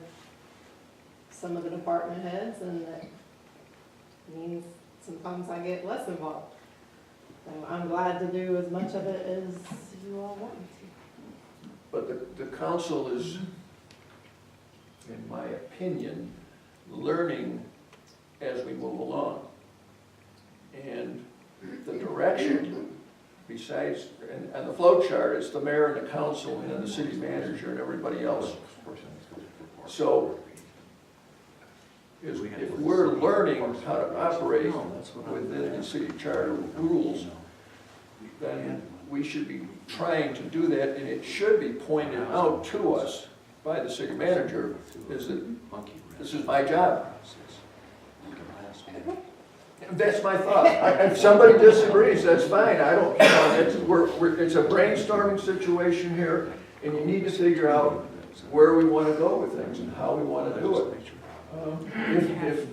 some of the department heads, and that means sometimes I get less involved. So I'm glad to do as much of it as you all want me to. But the council is, in my opinion, learning as we move along. And the direction, besides, and the flow chart is the mayor and the council and then the city manager and everybody else. So if we're learning how to operate within the city charter rules, then we should be trying to do that, and it should be pointed out to us by the city manager, is that this is my job. That's my thought. If somebody disagrees, that's fine. I don't, it's a brainstorming situation here, and you need to figure out where we want to go with things and how we want to do it. If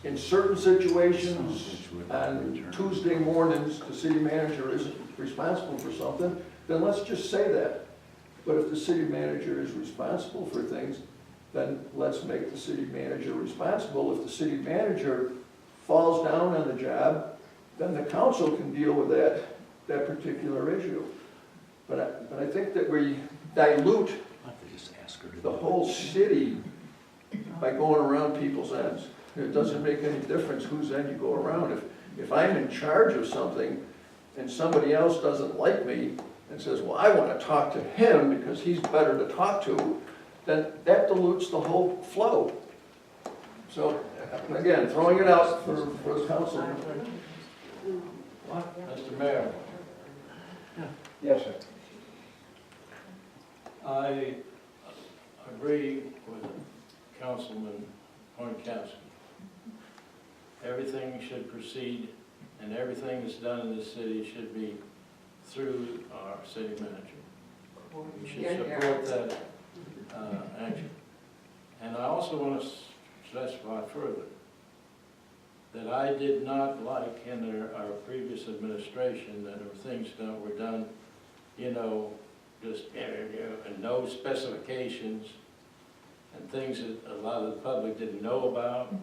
in certain situations, on Tuesday mornings, the city manager isn't responsible for something, then let's just say that. But if the city manager is responsible for things, then let's make the city manager responsible. If the city manager falls down on the job, then the council can deal with that particular issue. But I think that we dilute the whole city by going around people's ends. It doesn't make any difference whose end you go around. If I'm in charge of something and somebody else doesn't like me and says, well, I want to talk to him because he's better to talk to, then that dilutes the whole flow. So, again, throwing it out for the council. Mr. Mayor, Yes, sir. I agree with Councilman Hornkowski. Everything should proceed, and everything that's done in this city should be through our city manager. We should support that action. And I also want to specify further that I did not like in our previous administration that there were things that were done, you know, just and no specifications and things that a lot of the public didn't know about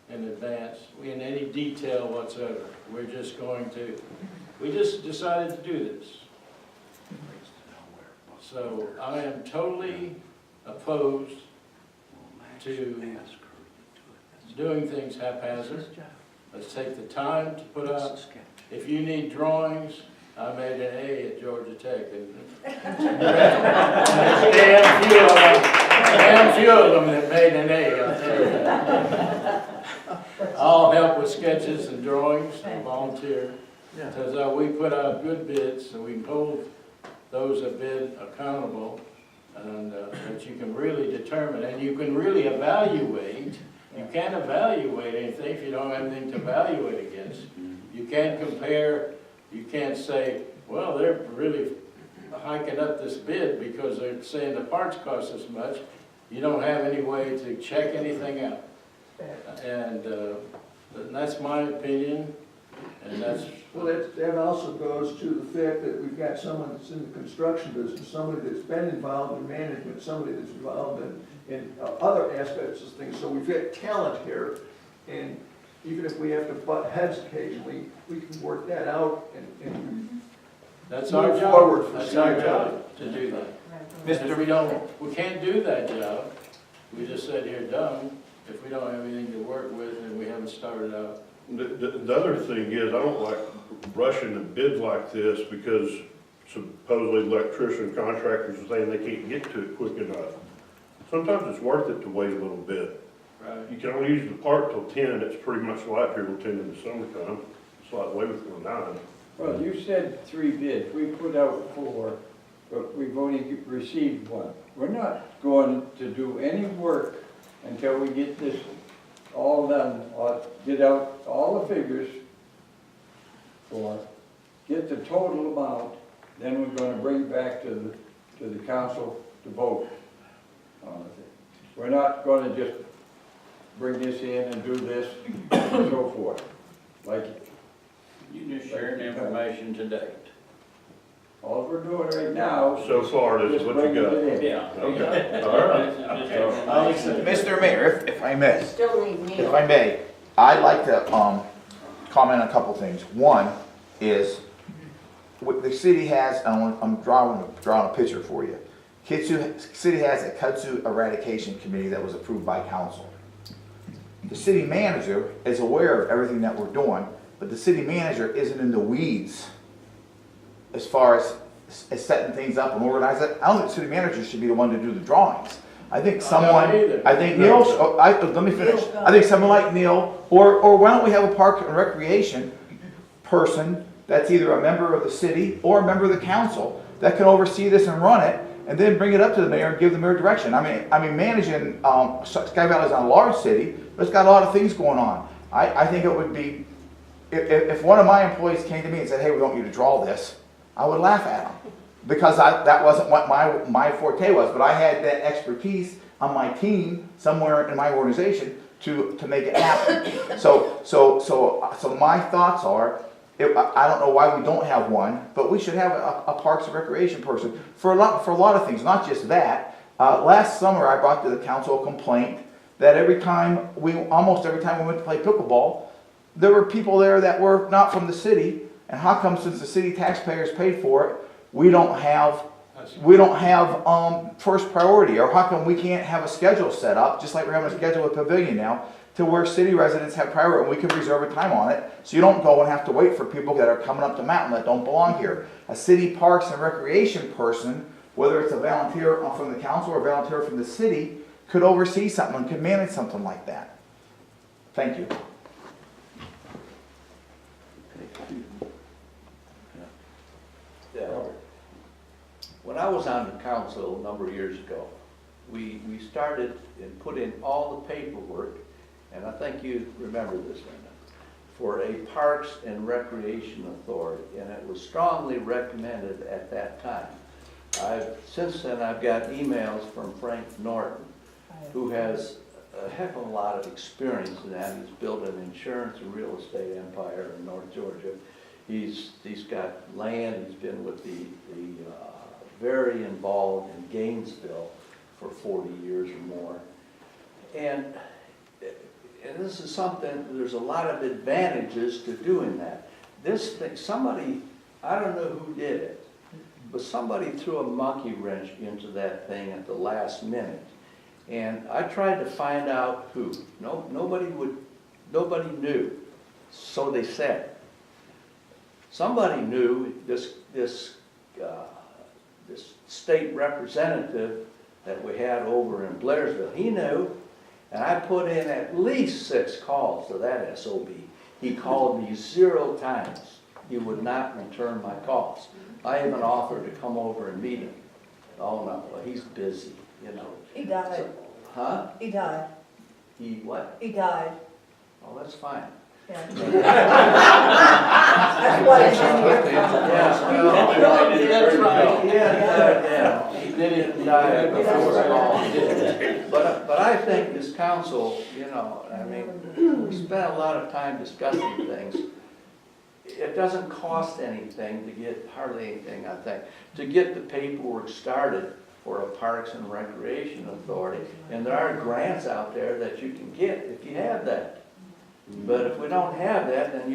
in advance, in any detail whatsoever. We're just going to, we just decided to do this. So I am totally opposed to doing things haphazard. Let's take the time to put up. If you need drawings, I made an A at Georgia Tech, and damn few of them that made an A, I'll tell you. I'll help with sketches and drawings and volunteer. Because we put out good bids, and we can hold those that bid accountable, and that you can really determine, and you can really evaluate. You can't evaluate anything if you don't have anything to evaluate against. You can't compare, you can't say, well, they're really hiking up this bid because they're saying the parts cost this much. You don't have any way to check anything out. And that's my opinion, and that's... Well, that also goes to the fact that we've got someone that's in the construction business, somebody that's been involved in management, somebody that's involved in other aspects of things. So we've got talent here, and even if we have to butt heads occasionally, we can work that out and that's our move job. forward for That's city our job. job to do that. If we can't do that job, we just said here done, if we don't have anything to work with and we haven't started out. The other thing is, I don't like rushing a bid like this because supposedly electrician contractors are saying they can't get to it quick enough. Sometimes it's worth it to wait a little bit. Right. You can only use the part till 10, it's pretty much light here till 10 in the summertime. It's like way before 9. Well, you said 3 bids. We put out 4, but we've only received 1. We're not going to do any work until we get this all done, or get out all the figures For, get the total amount, then we're gonna bring it back to the council to vote on it. We're not gonna just bring this in and do this and so forth, like, You just sharing information to date. all we're doing right now. So far, this is just what you bringing got. it in. Yeah. Okay, all right. I'll accept. Mr. Mayor, if I may, Still need me. if I may, I'd like to, comment on a couple things. One is, what the city has, I'm drawing a picture for you. City has a kudzu eradication committee that was approved by council. The city manager is aware of everything that we're doing, but the city manager isn't in the weeds as far as setting things up and organize it. I don't think the city manager should be the one to do the drawings. I think someone, either. I think Neil, let me finish. I think someone like Neil, or why don't we have a park and recreation person that's either a member of the city or a member of the council that can oversee this and run it, and then bring it up to the mayor and give the mayor direction. I mean, managing, Sky Valley's not a large city, but it's got a lot of things going on. I think it would be, if one of my employees came to me and said, hey, we want you to draw this, I would laugh at them. Because that wasn't what my forte was, but I had that expertise on my team somewhere in my organization to make it happen. So my thoughts are, I don't know why we don't have one, but we should have a Parks and Recreation person for a lot of things, not just that. Last summer, I brought to the council a complaint that almost every time we went to play pickleball, there were people there that were not from the city. And how come, since the city taxpayers paid for it, we don't have first priority? Or how come we can't have a schedule set up, just like we're having a schedule with Pavilion now, to where city residents have priority and we can reserve a time on it, so you don't go and have to wait for people that are coming up the mountain that don't belong here. A city parks and recreation person, whether it's a volunteer from the council or a volunteer from the city, could oversee something and could manage something like that. Thank you. Yeah. When I was on the council a number of years ago, we started and put in all the paperwork, and I think you remember this, Linda, for a Parks and Recreation Authority, and it was strongly recommended at that time. Since then, I've got emails from Frank Norton, who has a heck of a lot of experience in that. He's built an insurance and real estate empire in North Georgia. He's got land. He's been with the very involved in Gainesville for 40 years or more. And this is something, there's a lot of advantages to doing that. This thing, somebody, I don't know who did it, but somebody threw a monkey wrench into that thing at the last minute. And I tried to find out who. Nobody knew, so they said. Somebody knew, this state representative that we had over in Blairsville, he knew, and I put in at least 6 calls to that SOB. He called me 0 times. He would not return my calls. I even offered to come over and meet him. Oh no, well, he's busy, you know. He died. So, huh? He died. He what? He died. Oh, that's fine. Yeah. That's what it's in here. That's right. Yeah, he didn't die before long. But I think this council, you know, I mean, we spent a lot of time discussing things. It doesn't cost anything to get, hardly anything, I think, to get the paperwork started for a Parks and Recreation Authority. And there are grants out there that you can get if you have that. But if we don't have that, then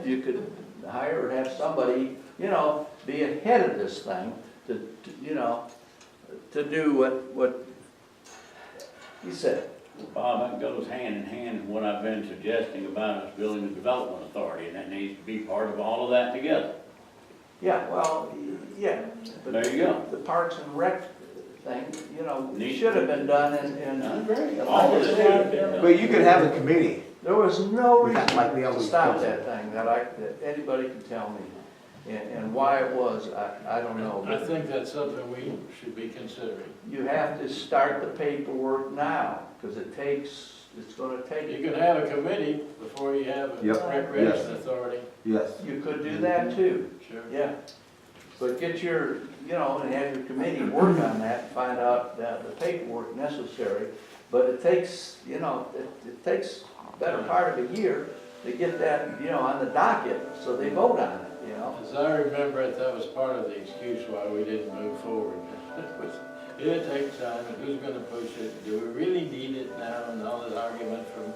you could hire or have somebody, you know, be ahead of this thing to you know, to do what you said. Bob, that goes hand in hand with what I've been suggesting about us building a development authority, and that needs to be part of all of that together. Yeah, well, yeah. But There you go. The Parks and Rec thing, you know, should have been done in. I agree. All of this should have been done. But you could have a committee. There was no Like the reason other to stop ones. that thing that anybody can tell me. And why it was, I don't know. I think that's something we should be considering. You have to start the paperwork now, because it's gonna take. You can have a committee, the before you have a Yep. recreation authority. Yes. You could do that too, Sure. yeah. But get your, you know, and have your committee work on that, find out the paperwork necessary. But it takes, you know, it takes better part of a year to get that, you know, on the docket, so they vote on it, you know? As I remember it, that was part of the excuse why we didn't move forward. It takes time, and who's gonna push it? Do we really need it now? And all this argument from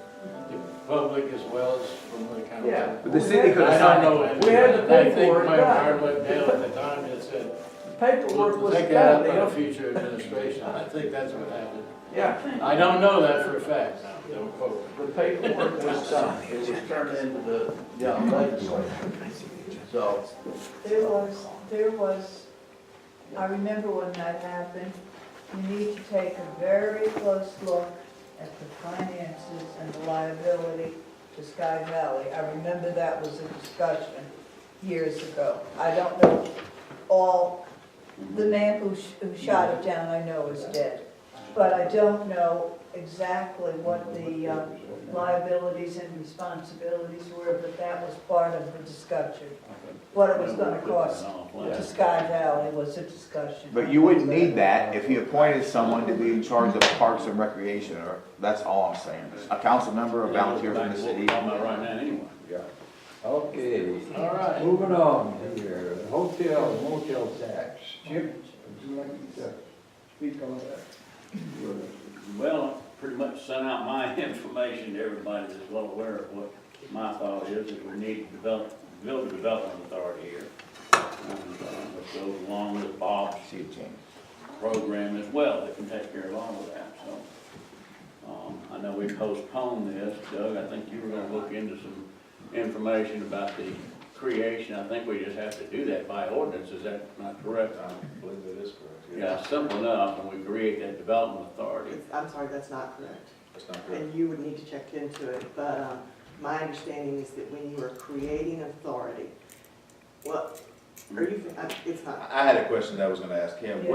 the public as well as from the council. Yeah. But the city could I have don't signed know. We had the I think paperwork Mayor done. Hardwick Dale at the time had said, The paperwork was take that done, up in a future administration. I think that's what happened. yeah, I don't know that for a fact now, don't quote me. the paperwork was done, it was turned into the, legislature. So, There was, I remember when that happened, you need to take a very close look at the finances and the liability to Sky Valley. I remember that was a discussion years ago. I don't know all, the man who shot it down, I know is dead. But I don't know exactly what the liabilities and responsibilities were, but that was part of the discussion. What it was gonna cost to Sky Valley was a discussion. But you wouldn't need that if you appointed someone to be in charge of parks and recreation, or, that's all I'm saying. A council member, a volunteer from the city. Talking about right now anyway. Okay, All right. moving on here, hotel, motel tax. Chip, would you like to speak on that? Well, I pretty much sent out my information to everybody that's well aware of what my thought is we need to build a development authority here. Which goes along with Bob's program as well, that can take care of all of that, so. I know we postponed this, Doug, I think you were gonna look into some information about the creation. I think we just have to do that by ordinance, is that not correct? I believe that is correct. Yeah, simple enough, and we create that development authority. I'm sorry, that's not correct. That's not correct. And you would need to check into it, but my understanding is that when you are creating authority, well, are you, it's not. I had a question that I was gonna ask him.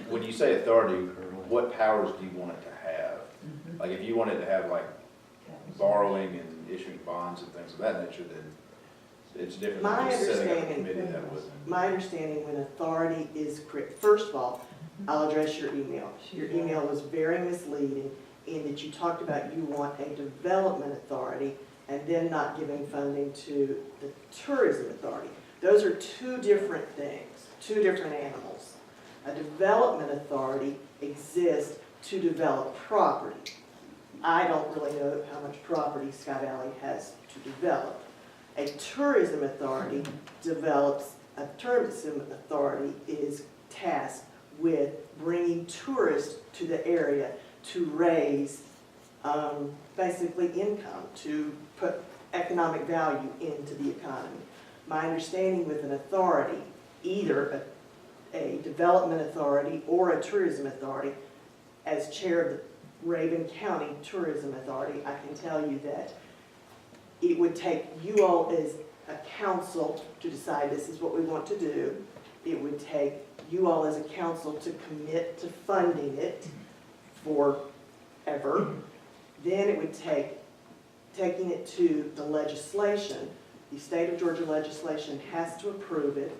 When you say authority, what powers do you want it to have? Like, if you wanted to have like borrowing and issuing bonds and things of that nature, then it's different than My just setting up a understanding, committee that would. my understanding when authority is, first of all, I'll address your email. Your email was very misleading in that you talked about you want a development authority and then not giving funding to the tourism authority. Those are two different things, two different animals. A development authority exists to develop property. I don't really know how much property Sky Valley has to develop. A tourism authority is tasked with bringing tourists to the area to raise basically income, to put economic value into the economy. My understanding with an authority, either a development authority or a tourism authority, as chair of the Raven County Tourism Authority, I can tell you that it would take you all as a council to decide this is what we want to do. It would take you all as a council to commit to funding it forever. Then it would take taking it to the legislation. The state of Georgia legislation has to approve it,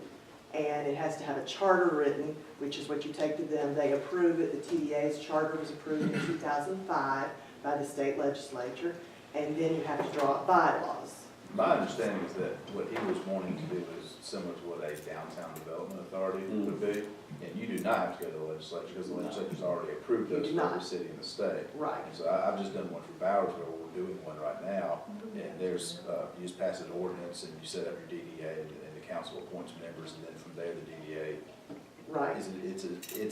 and it has to have a charter written, which is what you take to them. They approve it. The TDA's charter was approved in 2005 by the state legislature, and then you have to draw up bylaws. My understanding is that what he was wanting to do is similar to what a downtown development authority would be. And you do not have to go to the legislature because the legislature's already approved those for every city in the state. Right. And so I've just done one for Bowersville, we're doing one right now. And there's, you just pass an ordinance and you set up your DDA and the council appoints members, and then from there the DDA. Right. It's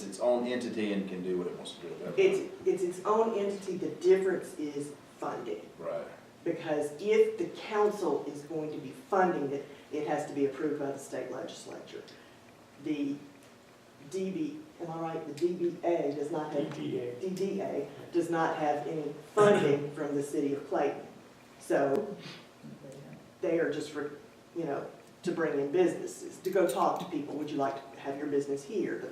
its own entity and can do what it wants to do. It's its own entity. The difference is funding. Right. Because if the council is going to be funding it, it has to be approved by the state legislature. The am I right? The DBA does not have, DDA does not have any funding from the city of Clayton. So they are just for, to bring in businesses, to go talk to people. Would you like to have your business here?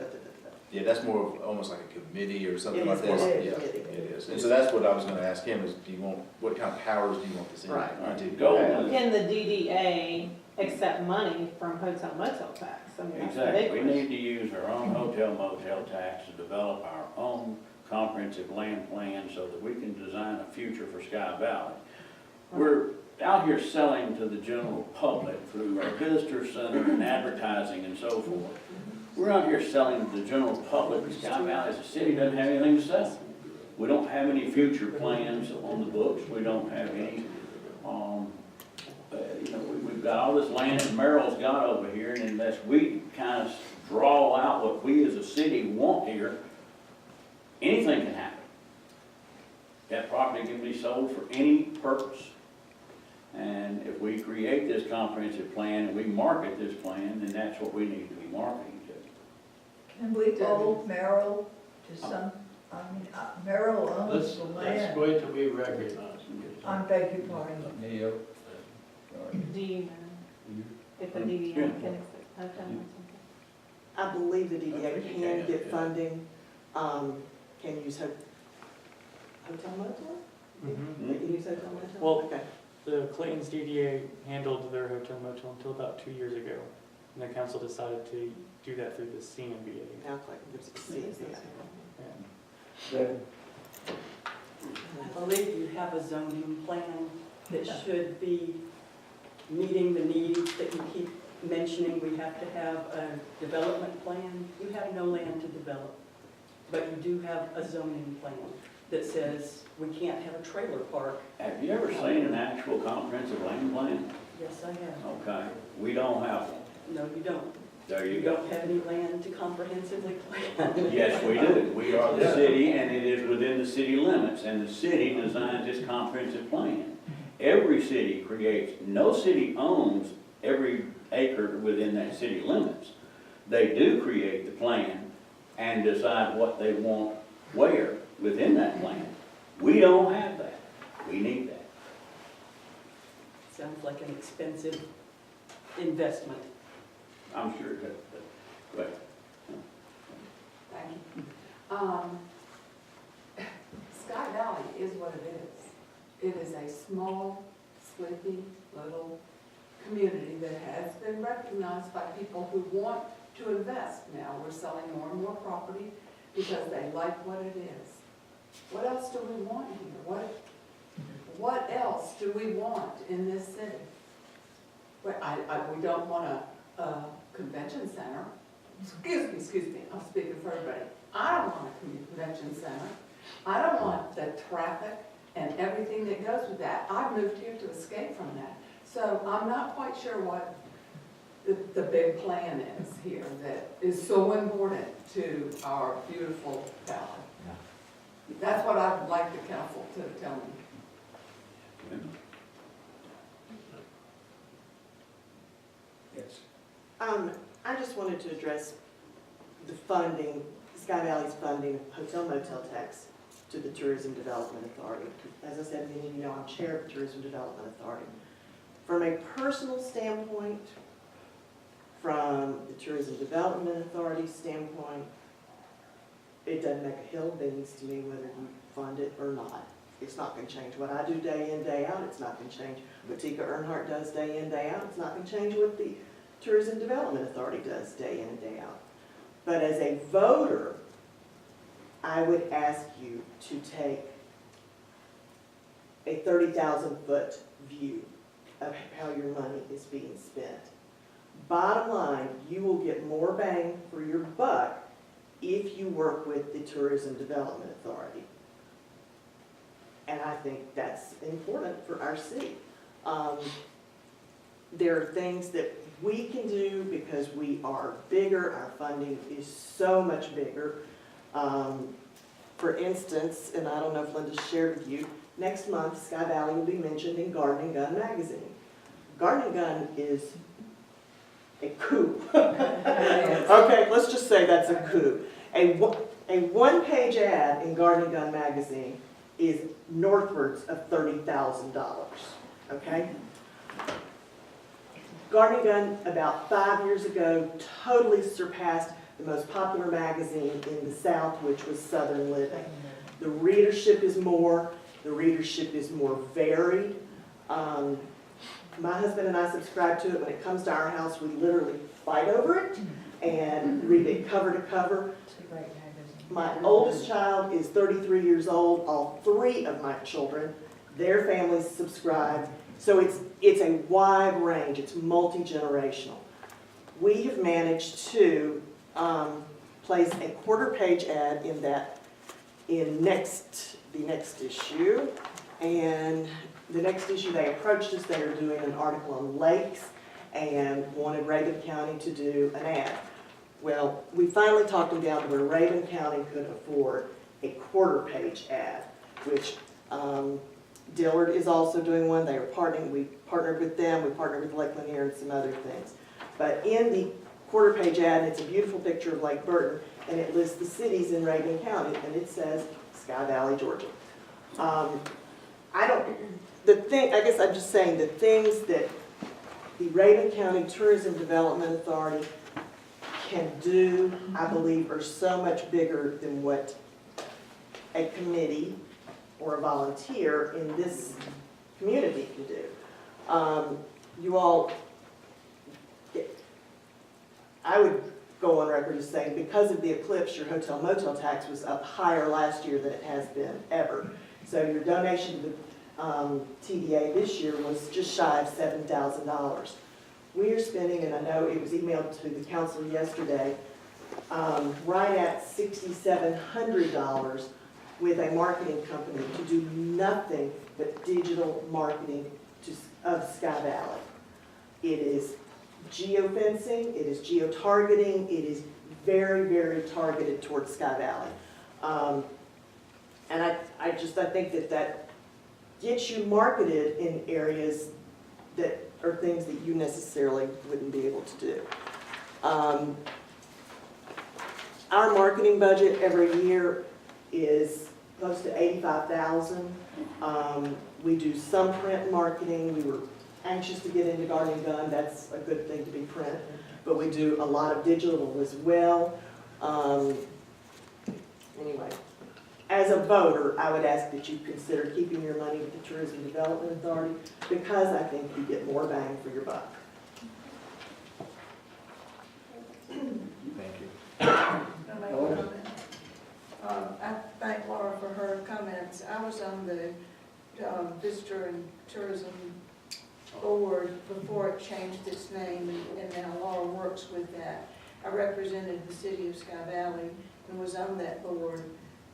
Yeah, that's more of almost like a committee or something It like is, that. it is, Yeah, it it is. And so that's what I was gonna ask him is, do you want, what kind of powers do you want this Right. entity to Go. have? Can the DDA accept money from hotel motel tax? I mean, that's the big Exactly, we question. need to use our own hotel motel tax to develop our own comprehensive land plan so that we can design a future for Sky Valley. We're out here selling to the general public through our visitor center and advertising and so forth. We're out here selling to the general public, Sky Valley as a city doesn't have anything to sell. We don't have any future plans on the books, we don't have any, you know, we've got all this land that Merrill's got over here, and unless we kind of draw out what we as a city want here, anything can happen. That property can be sold for any purpose. And if we create this comprehensive plan and we market this plan, then that's what we need to be marketing to. Can we hold Merrill to some, I mean, Merrill owns the Let's land. wait till we recognize. I beg your pardon. Neil? Do you know if the DDA can accept hotel motel tax? I believe the I DDA think you can can, get yeah. funding, can use hotel motel? Mm-hmm. They can use hotel motel? Well- Okay. The Clayton's DDA handled their hotel motel until about 2 years ago, and the council decided to do that through the CMBA. Now Clayton gives it to CSDA. I believe you have a zoning plan that should be meeting the needs that you keep mentioning. We have to have a development plan. You have no land to develop, but you do have a zoning plan that says we can't have a trailer park. Have you ever seen an actual comprehensive land plan? Yes, I have. Okay, we don't have one. No, you don't. There you You go. don't have any land to comprehensively plan. Yes, we do. We are the city, and it is within the city limits, and the city designs this comprehensive plan. Every city creates, no city owns every acre within that city limits. They do create the plan and decide what they want where within that plan. We don't have that. We need that. Sounds like an expensive investment. I'm sure that, but, Thank you. Sky Valley is what it is. It is a small, sleepy, little community that has been recognized by people who want to invest. Now, we're selling more and more property because they like what it is. What else do we want here? What else do we want in this city? Well, we don't want a convention center. Excuse me, I'm speaking for everybody. I don't want a convention center. I don't want the traffic and everything that goes with that. I moved here to escape from that. So I'm not quite sure what the big plan is here that is so important to our beautiful valley. That's what I would like the council to tell me. yes. I just wanted to address the funding, Sky Valley's funding of hotel motel tax to the Tourism Development Authority. As I said, many of you know I'm chair of the Tourism Development Authority. From a personal standpoint, from the Tourism Development Authority standpoint, it doesn't make a hill of beans to me whether you fund it or not. It's not gonna change what I do day in, day out. It's not gonna change what Tika Earnhardt does day in, day out. It's not gonna change what the Tourism Development Authority does day in and day out. But as a voter, I would ask you to take a 30,000-foot view of how your money is being spent. Bottom line, you will get more bang for your buck if you work with the Tourism Development Authority. And I think that's important for our city. There are things that we can do because we are bigger, our funding is so much bigger. For instance, and I don't know if Linda shared with you, next month Sky Valley will be mentioned in Garden and Gun magazine. Garden and Gun is a coup. Okay, let's just say that's a coup. A one-page ad in Garden and Gun magazine is northwards of $30,000, okay? Garden and Gun, about 5 years ago, totally surpassed the most popular magazine in the South, which was Southern Living. The readership is more varied. My husband and I subscribe to it. When it comes to our house, we literally fight over it and read it cover to cover. My oldest child is 33 years old. All 3 of my children, their families subscribe. So it's a wide range. It's multi-generational. We have managed to place a quarter-page ad in the next issue. And the next issue, they approached us. They were doing an article on lakes and wanted Raven County to do an ad. Well, we finally talked them down to where Raven County could afford a quarter-page ad, which Dillard is also doing one. They are partnering. We partnered with them. We partnered with Lake Lanier and some other things. But in the quarter-page ad, and it's a beautiful picture of Lake Burton, and it lists the cities in Raven County, and it says Sky Valley, Georgia. I guess I'm just saying the things that the Raven County Tourism Development Authority can do, I believe, are so much bigger than what a committee or a volunteer in this community can do. You all, I would go on record as saying, because of the eclipse, your hotel motel tax was up higher last year than it has been ever. So your donation to the TDA this year was just shy of $7,000. We are spending, and I know it was emailed to the council yesterday, right at $6,700 with a marketing company to do nothing but digital marketing of Sky Valley. It is geofencing, it is geotargeting, it is very, very targeted towards Sky Valley. And I think that gets you marketed in areas that are things that you necessarily wouldn't be able to do. Our marketing budget every year is close to $85,000. We do some print marketing. We were anxious to get into Garden and Gun. That's a good thing to be print. But we do a lot of digital as well. Anyway, as a voter, I would ask that you consider keeping your money with the Tourism Development Authority because I think you get more bang for your buck. Thank you. I'll make a comment. I thank Laura for her comments. I was on the Visitor and Tourism Board before it changed its name, and now Laura works with that. I represented the city of Sky Valley and was on that board,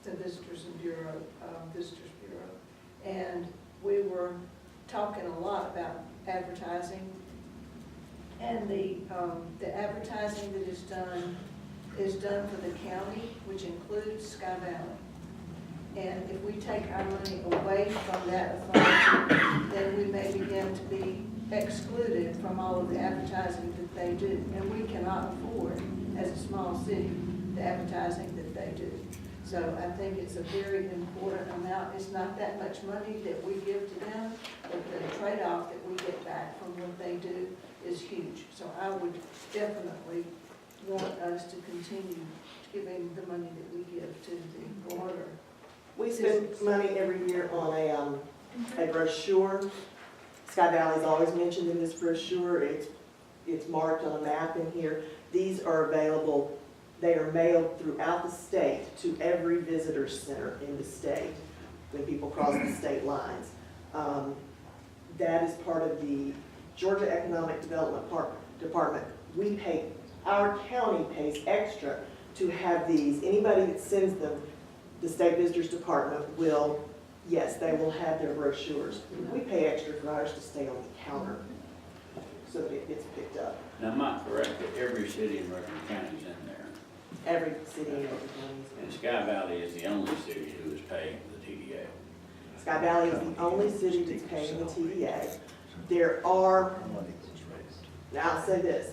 the Visitors Bureau, and we were talking a lot about advertising, and the advertising that is done for the county, which includes Sky Valley. And if we take our money away from that authority, then we may begin to be excluded from all of the advertising that they do. And we cannot afford, as a small city, the advertising that they do. So I think it's a very important amount. It's not that much money that we give to them, but the trade-off that we get back from what they do is huge. So I would definitely want us to continue giving the money that we give to the border. We spend money every year on a brochure. Sky Valley is always mentioned in this brochure. It's marked on a map in here. These are available. They are mailed throughout the state to every visitor center in the state when people cross the state lines. That is part of the Georgia Economic Development Department. Our county pays extra to have these. Anybody that sends them, the State Visitors Department will, yes, they will have their brochures. We pay extra for ours to stay on the counter so that it gets picked up. Now, am I correct that every city in Rutherford County is in there? Every city in Rutherford County. And Sky Valley is the only city who is paying the TDA. Sky Valley is the only city that's paying the TDA. There are, now I'll say this,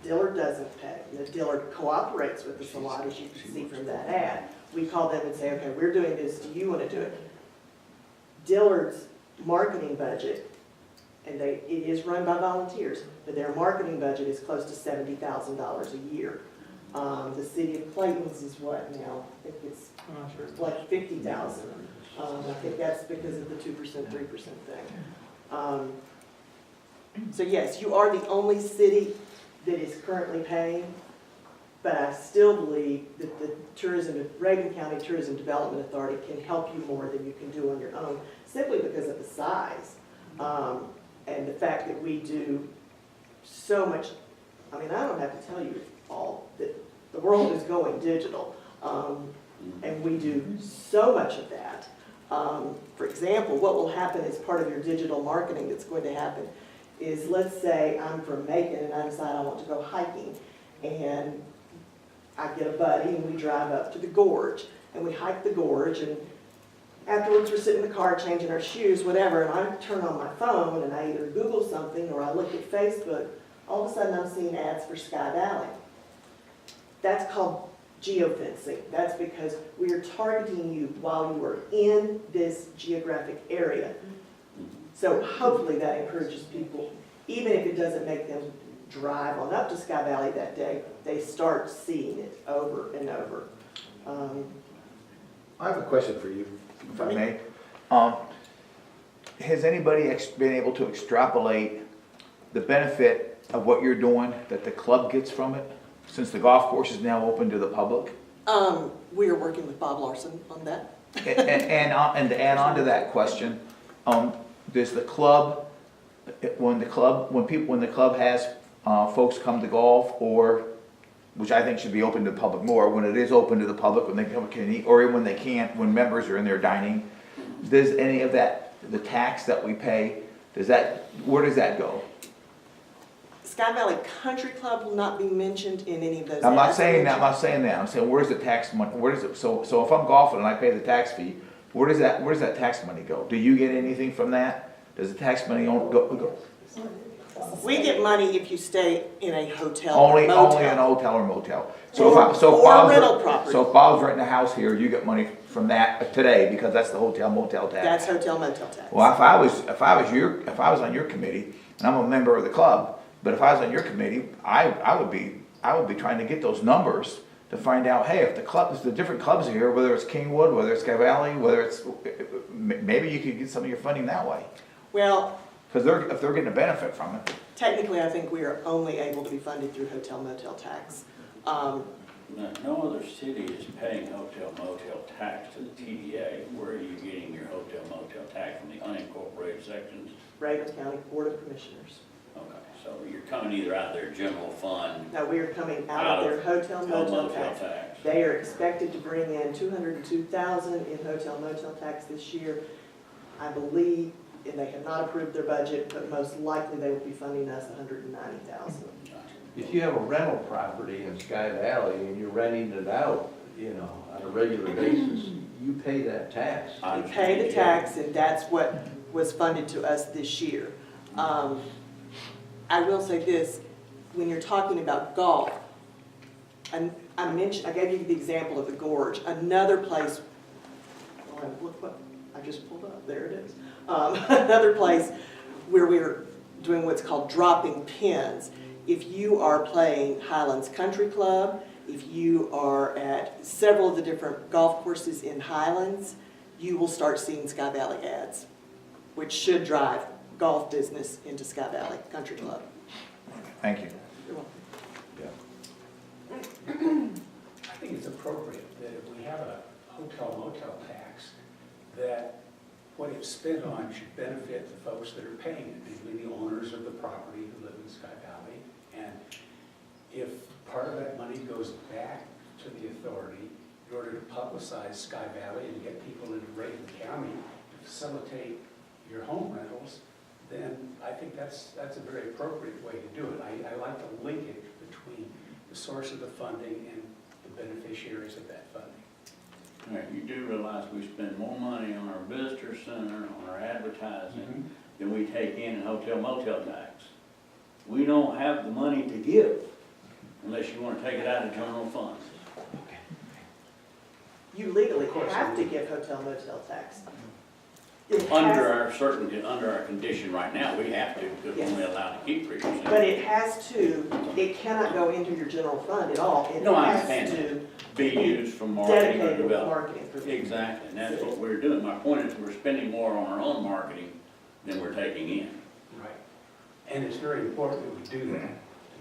Dillard doesn't pay. Now, Dillard cooperates with us a lot, as you can see from that ad. We call them and say, okay, we're doing this, do you want to do it? Dillard's marketing budget and it is run by volunteers, but their marketing budget is close to $70,000 a year. The city of Clayton's is what now? I think it's I'm not sure. like 50,000. I think that's because of the 2%, 3% thing. So yes, you are the only city that is currently paying, but I still believe that the Reagan County Tourism Development Authority can help you more than you can do on your own, simply because of the size. And the fact that we do so much, I mean, I don't have to tell you all that the world is going digital, and we do so much of that. For example, what will happen as part of your digital marketing that's going to happen is, let's say I'm from Macon and I decide I want to go hiking, and I get a buddy and we drive up to the gorge, and we hike the gorge, and afterwards we're sitting in the car changing our shoes, whatever, and I turn on my phone and I either Google something or I look at Facebook. All of a sudden I'm seeing ads for Sky Valley. That's called geofencing. That's because we are targeting you while you are in this geographic area. So hopefully that encourages people, even if it doesn't make them drive on up to Sky Valley that day, they start seeing it over and over. I have a question for you, if I may. Has anybody been able to extrapolate the benefit of what you're doing that the club gets from it, since the golf course is now open to the public? We are working with Bob Larson on that. And to add on to that question, does the club, when the club has folks come to golf, or, which I think should be open to the public more, when it is open to the public, when they can eat, or when they can't, when members are in there dining, does any of that, the tax that we pay, where does that go? Sky Valley Country Club will not be mentioned in any of those. I'm not saying that, I'm saying, where's the tax money, where does it, so if I'm golfing and I pay the tax fee, where does that tax money go? Do you get anything from that? Does the tax money go? We get money if you stay in a hotel Only or motel. in a hotel or motel. Or rental property. So if Bob's renting a house here, you get money from that today, because that's the hotel motel tax. That's hotel motel tax. Well, if I was on your committee, and I'm a member of the club, but if I was on your committee, I would be trying to get those numbers to find out, hey, if the different clubs are here, whether it's Kingwood, whether it's Sky Valley, whether it's, maybe you could get some of your funding that way. Well, because if they're getting a benefit from it. technically, I think we are only able to be funded through hotel motel tax. No other city is paying hotel motel tax to the TDA. Where are you getting your hotel motel tax, from the unincorporated sections? Reagan County Board of Commissioners. Okay, so you're coming either out of their general fund. No, we are coming out of their hotel motel tax. They are expected to bring in $202,000 in hotel motel tax this year. I believe, and they have not approved their budget, but most likely they will be funding us $190,000. If you have a rental property in Sky Valley and you're renting it out, on a regular basis, you pay that tax. We pay the tax, and that's what was funded to us this year. I will say this, when you're talking about golf, and I gave you the example of the gorge. Another place, look what I just pulled up, there it is. Another place where we're doing what's called dropping pins. If you are playing Highlands Country Club, if you are at several of the different golf courses in Highlands, you will start seeing Sky Valley ads, which should drive golf business into Sky Valley Country Club. Thank you. You're welcome. I think it's appropriate that if we have a hotel motel tax, that what it's spent on should benefit the folks that are paying it, namely the owners of the property who live in Sky Valley. And if part of that money goes back to the authority in order to publicize Sky Valley and get people into Reagan County to facilitate your home rentals, then I think that's a very appropriate way to do it. I like the linkage between the source of the funding and the beneficiaries of that funding. All right, you do realize we spend more money on our visitor center, on our advertising, than we take in hotel motel tax. We don't have the money to give unless you want to take it out of general funds. You legally have to give hotel motel tax. Under our condition right now, we have to, because we're only allowed to keep 3%. But it cannot go into your general fund at all. It No, I has understand to Be used for marketing or dedicated development. marketing for. Exactly, and that's what we're doing. My point is, we're spending more on our own marketing than we're taking in. Right. And it's very important that we do that,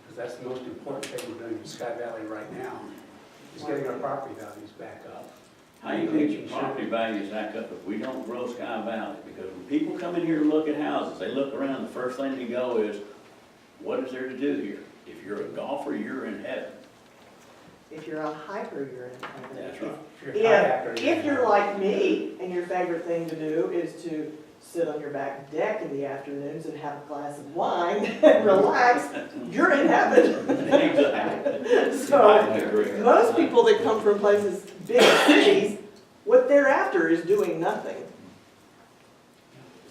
because that's the most important thing we're doing in Sky Valley right now, is getting our property values back up. How do you get your property values back up if we don't grow Sky Valley? Because when people come in here to look at houses, they look around, the first thing they go is, what is there to do here? If you're a golfer, you're in heaven. If you're a hiker, you're in heaven. That's right. If you're a kayaker, If you're like me, and your favorite thing to do is to sit on your back deck in the afternoons and have a glass of wine and relax, you're in heaven. Exactly. So, I agree. most people that come from places, big cities, what they're after is doing nothing.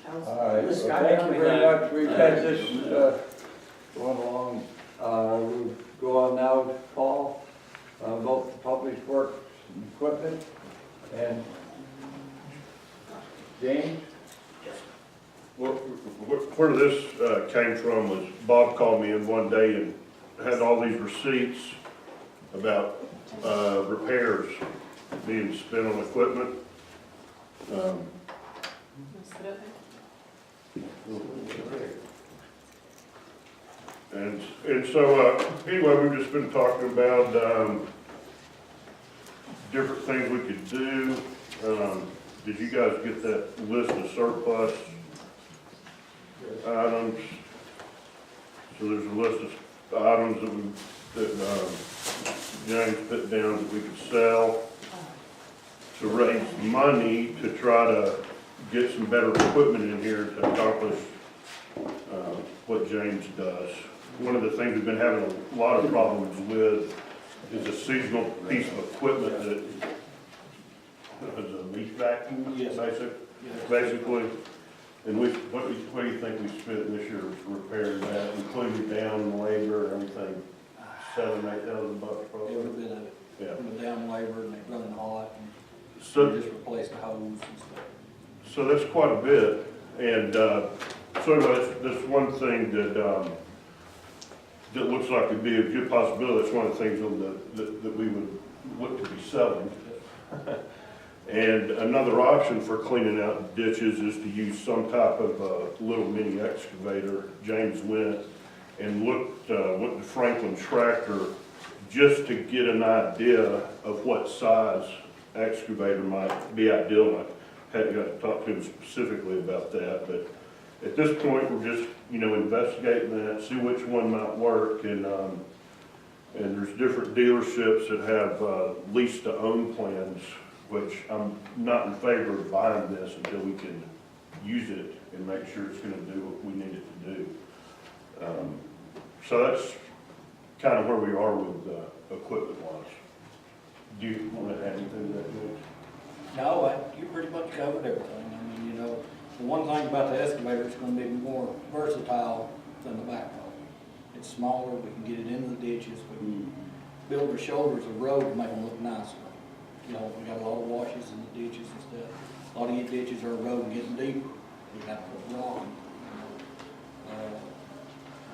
Sounds- All right, well, Scott, thank you very much. We've had this going along. We'll go on now to Paul, vote for public works and equipment. And James? Where this came from was Bob called me in one day and had all these receipts about repairs being spent on equipment. And so, anyway, we've just been talking about different things we could do. Did you guys get that list of surplus items? So there's a list of items that James put down that we could sell to raise money to try to get some better equipment in here to accomplish what James does. One of the things we've been having a lot of problems with is a seasonal piece of equipment that is a leaf vacuum, basically. And what do you think we spent this year repairing that, including down labor and everything? $7,000-8,000 probably. Every bit of it. Yeah. With down labor and it running hot and So, just replaced the hose and stuff. so that's quite a bit. And so anyway, that's one thing that looks like it'd be a good possibility. That's one of the things that we would look to be selling. And another option for cleaning out ditches is to use some type of little mini excavator. James went and looked with the Franklin tractor just to get an idea of what size excavator might be ideal. I hadn't got to talk to him specifically about that, but at this point, we're just, investigating that, see which one might work, and there's different dealerships that have lease-to-own plans, which I'm not in favor of buying this until we can use it and make sure it's gonna do what we need it to do. So that's kind of where we are with equipment-wise. Do you want to add anything to that, Mitch? No, you pretty much covered everything. I mean, the one thing about the excavator, it's gonna be more versatile than the backhoe. It's smaller, we can get it into the ditches, we can build the shoulders of road to make them look nicer. We got a lot of washes in the ditches and stuff. A lot of your ditches are eroding, getting deeper. We got to put rock in.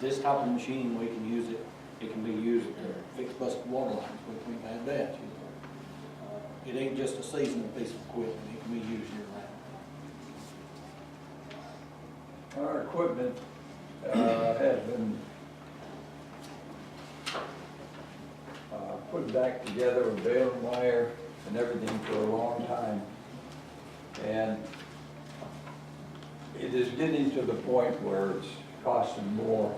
This type of machine, we can use it, it can be used to fix busted water lines, we've had that, It ain't just a seasonal piece of equipment, it can be used year round. Our equipment has been put back together with bale and wire and everything for a long time. And it is getting to the point where it's costing more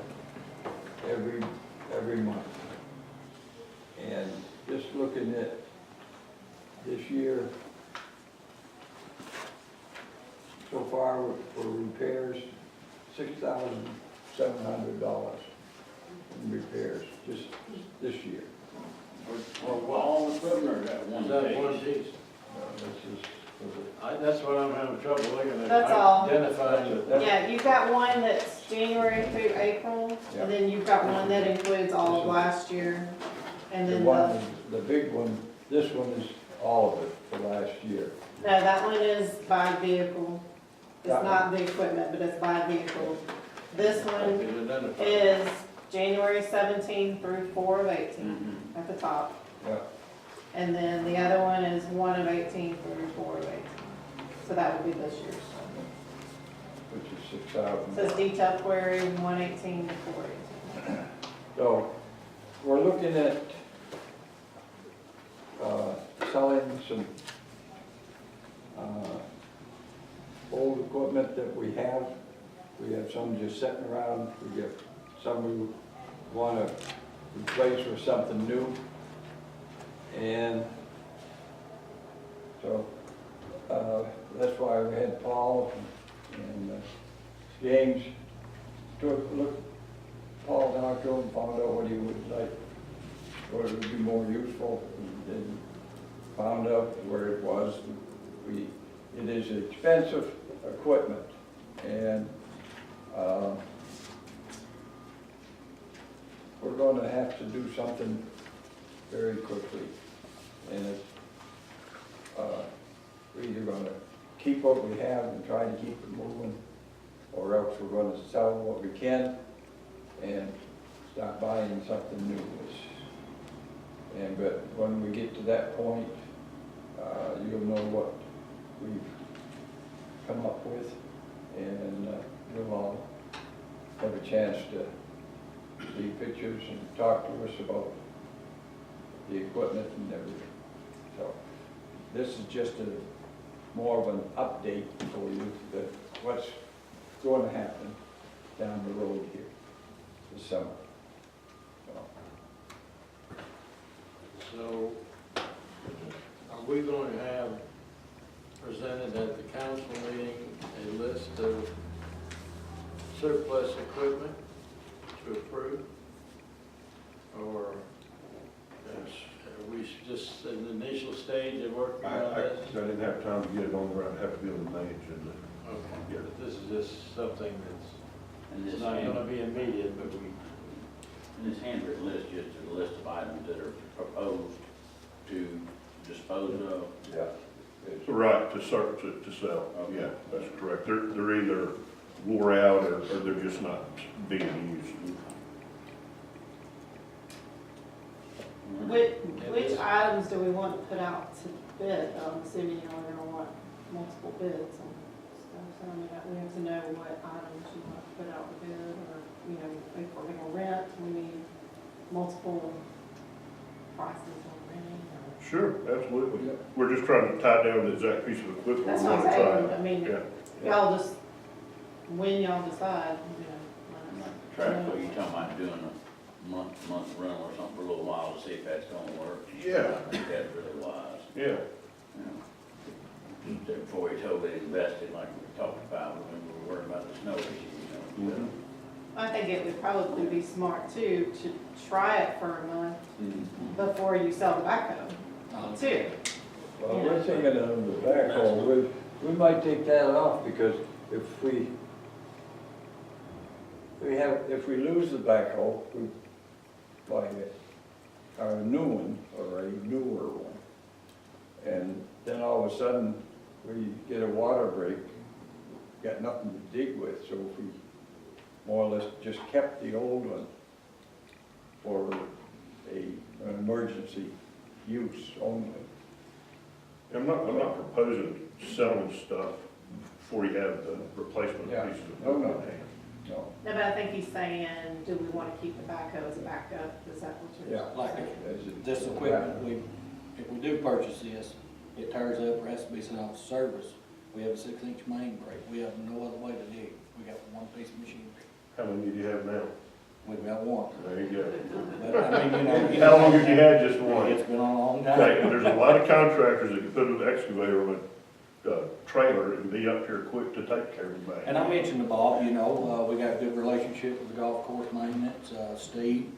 every month. And just looking at this year, so far for repairs, $6,700 in repairs, just this year. Or all equipment or that one Is that piece? one piece? This is That's what I'm having trouble looking at. That's all. Identifying it. Yeah, you've got one that's January through April, Yeah. and then you've got one that includes all of last year. And the then one, the big one, this one is all of it for last year. no, that one is by vehicle. It's not the equipment, but it's by vehicle. This one Is it identified? is January 17 through 4 of 18 at the top. Yeah. And then the other one is 1 of 18 through 4 of 18. So that would be this year's. Which is 6,000. Says detail query 118 to 418. So, we're looking at, selling some, old equipment that we have. We have some just sitting around, we get some we wanna replace with something new. And so, that's why we had Paul and James look Paul talked to him, found out what he would like, what would be more useful, and found out where it was. It is expensive equipment, and we're going to have to do something very quickly. And it's, we're either going to keep what we have and try to keep it moving, or else we're going to sell what we can and start buying something new. But when we get to that point, you'll know what we've come up with, and you'll all have a chance to see pictures and talk to us about the equipment and everything. So this is just more of an update for you that what's going to happen down the road here this summer. So, are we going to have presented at the council meeting a list of surplus equipment to approve? Or are we just in the initial stage of working on I this? didn't have time to get it on there, I'd have to be on the main agenda. Okay, Yeah. but this is just something that's, And it's this not hand- gonna be immediate, but we, and this handwritten list just is a list of items that are proposed to dispose of. Yeah. Right, to sell, yeah, that's correct. They're either wore out or they're just not being used. Which items do we want to put out to bid? I'm assuming you're gonna want multiple bids on stuff, so I mean, we have to know what items you want to put out to bid, or, you know, if we're gonna rent, we need multiple prices on renting, or. Sure, absolutely. We're just trying to tie down the exact piece of equipment That's we what I'm want to try. saying, I mean, Yeah. y'all just, when y'all decide, you know. Tractor, you talking about doing a month rental or something for a little while to see if that's gonna work? Yeah. I think that's really wise. Yeah, You know. Before we totally invested, like we talked about, when we were worried about the snow issue, you know. Mhm. I think it would probably be smart too, to try it for a month before you sell the backhoe, too. Well, we're thinking of the backhoe, we might take that off, because if we lose the backhoe, we buy a new one, or a newer one. And then all of a sudden, we get a water break, got nothing to dig with, so if we more or less just kept the old one for an emergency use only. I'm not proposing selling stuff before you have the replacement Yeah. pieces of No, no. equipment. No. No, but I think he's saying, do we want to keep the backhoe as a backup? Is that what you're Yeah. Like saying? this equipment, if we do purchase this, it tears up or has to be sent off to service. We have a 6-inch main break. We have no other way to dig. We got one piece of machinery. How many do you have now? We've got one. There you go. But I mean, you know. How long have you had just one? It's been on a long time. Okay, and there's a lot of contractors that can put an excavator on a trailer and be up here quick to take care of it back. And I mentioned to Bob, you know, we got a good relationship with the golf course maintenance, Steve,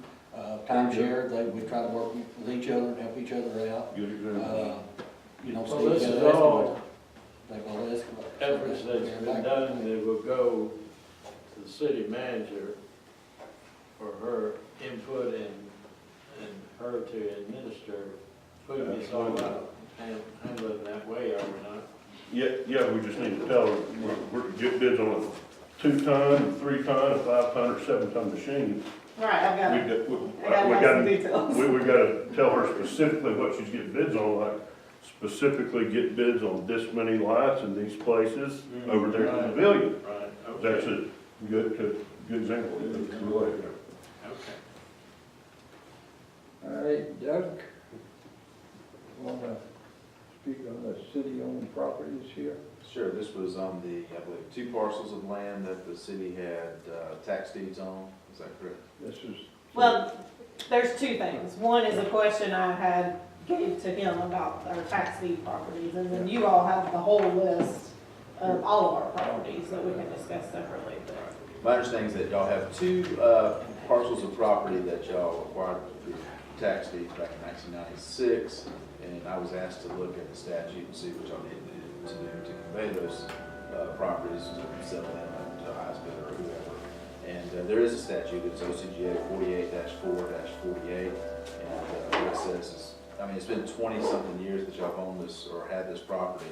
timeshare, we try to work with each other and help each other out. Good example. You know, so Steve this got is an all escalator. They got an escalator. efforts that's been done, that will go to the city manager for her input and her to administer putting this all out, and handle it that way, are we not? Yeah, we just need to tell her, we're get bids on a 2-ton, 3-ton, a 5-ton, or 7-ton machine. Right, I've got, We I got- gotta we have gotta- some details. We gotta tell her specifically what she's getting bids on, like specifically get bids on this many lights in these places over there at the pavilion. Right, okay. That's a good example. Go ahead. Okay. All right, Doug, wanna speak on the city-owned properties here? Sure, this was on the, I believe, 2 parcels of land that the city had tax deeds on, is that correct? This is. Well, there's two things. One is a question I had gave to him about our tax deed properties, and then you all have the whole list of all of our properties that we can discuss separately. But My understanding is that y'all have 2 parcels of property that y'all acquired through tax deeds back in 1996, and I was asked to look at the statute and see what y'all needed to do to convey those properties to sell them to the highest bidder or whoever. And there is a statute, it's OCGA 48-4-48, and what it says is, I mean, it's been 20-something years that y'all owned this or had this property.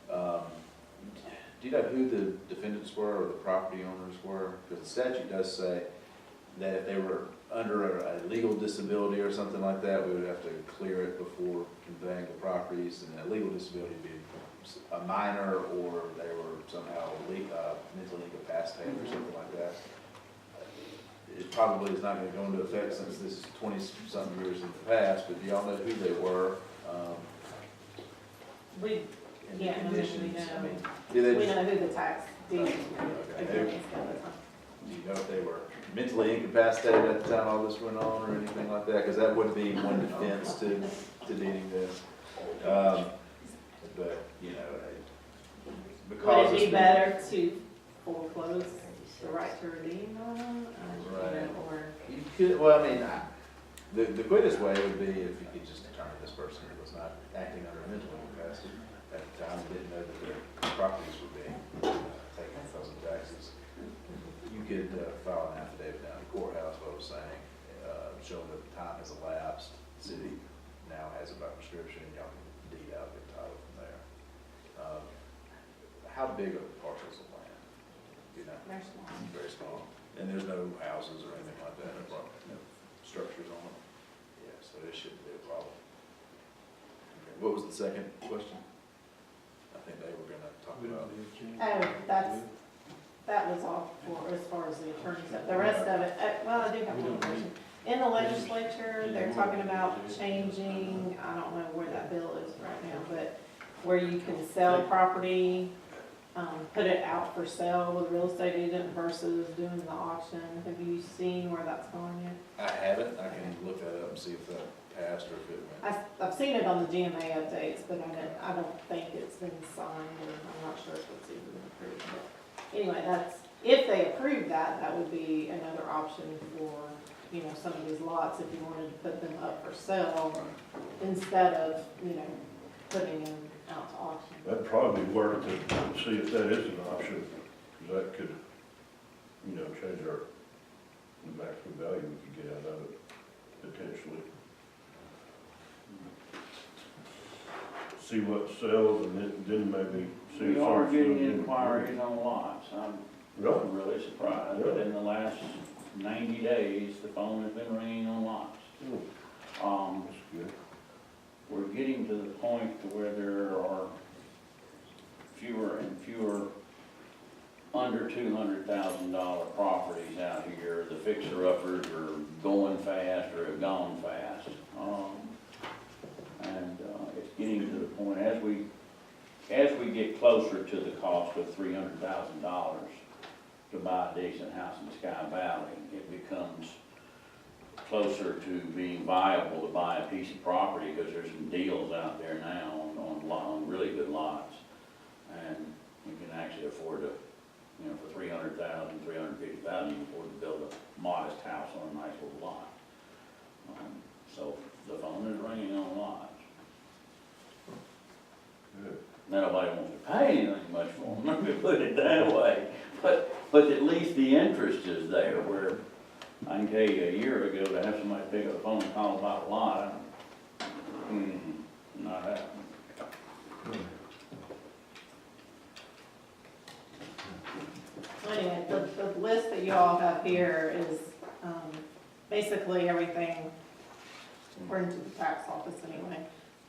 Do you know who the defendants were or the property owners were? Because the statute does say that if they were under a legal disability or something like that, we would have to clear it before conveying the properties. And a legal disability would be a minor, or they were somehow mentally incapacitated or something like that. It probably is not going to go into effect since this is 20-something years in the past, but do y'all know who they were? we, And yeah, the I mean, conditions, we I know, mean, do they we just, know who the tax deed Okay. agreements go with. do you know if they were mentally incapacitated at the time all this went on or anything like that? Because that would be one defense to deeding this. But, you know, because. Would it be it's been- better to foreclose the right to redeem on them? Right. Or, You could, well, I mean, the quickest way would be if you could just determine this person was not acting under a mental incapacity at the time, didn't know that their properties were being taken because of taxes. You could file an affidavit down at the courthouse, what I was saying, showing that the time has elapsed. The city now has it by prescription, and y'all can deed out the title from there. How big are the parcels of land? You know? they're small. Very small. And there's no houses or anything like that, no structures on them. Yeah, so it shouldn't be a problem. Okay, what was the second question? I think they were gonna talk about. Oh, that was all for, as far as the attorney stuff. The rest of it, well, I do have one question. In the legislature, they're talking about changing, I don't know where that bill is right now, but where you can sell property, put it out for sale with a real estate agent versus doing the auction. Have you seen where that's going yet? I haven't, I can look that up and see if that passed or if it went. I've seen it on the GMA updates, but I don't think it's been signed, or I'm not sure if it's even approved. But anyway, if they approve that, that would be another option for, you know, some of these lots, if you wanted to put them up for sale instead of, you know, putting them out to auction. That'd probably work to see if that is an option, because that could, you know, change the maximum value we could get out of it, potentially. See what sells, and then maybe see if We are some- getting inquiries on lots. I'm Really? really surprised, but in the last 90 days, the phone has been ringing on lots. That's good. We're getting to the point to where there are fewer and fewer under $200,000 properties out here. The fixer-uppers are going fast or have gone fast. It's getting to the point, as we get closer to the cost of $300,000 to buy a decent house in Sky Valley, it becomes closer to being viable to buy a piece of property, because there's some deals out there now on really good lots. And you can actually afford to, you know, for $300,000, $350,000, you can afford to build a modest house on a nice little lot. So the phone is ringing on lots. Good. Nobody wants to pay anything much for them, let me put it that way. But at least the interest is there, where I can tell you a year ago to have somebody pick up the phone and call about a lot, not happening. you all have here is, basically everything, according to the tax office anyway,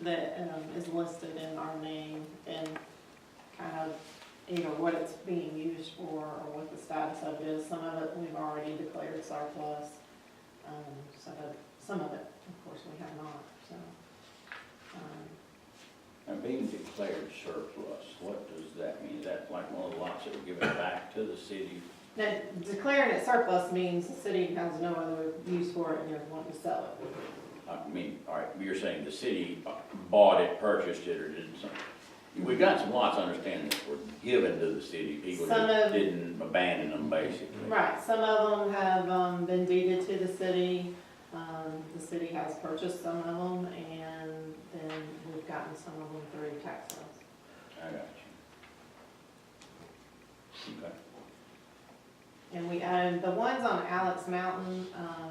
that, is listed in our name and kind of either what it's being used for or what the status of it is. Some of it we've already declared surplus. Some of it, of course, we have not, so. And being declared surplus, what does that mean? Is that like one of the lots that were given back to the city? Now, declaring it surplus means the city has no other use for it and they're wanting to sell it. I mean, all right, you're saying the city bought it, purchased it, or did something? We've got some lots, I understand, that were given to the city, people that didn't abandon them, basically. Right, some of them have been deeded to the city. The city has purchased some of them, and then we've gotten some of them through tax sales. I got you. Okay. And we own, the ones on Alex Mountain, I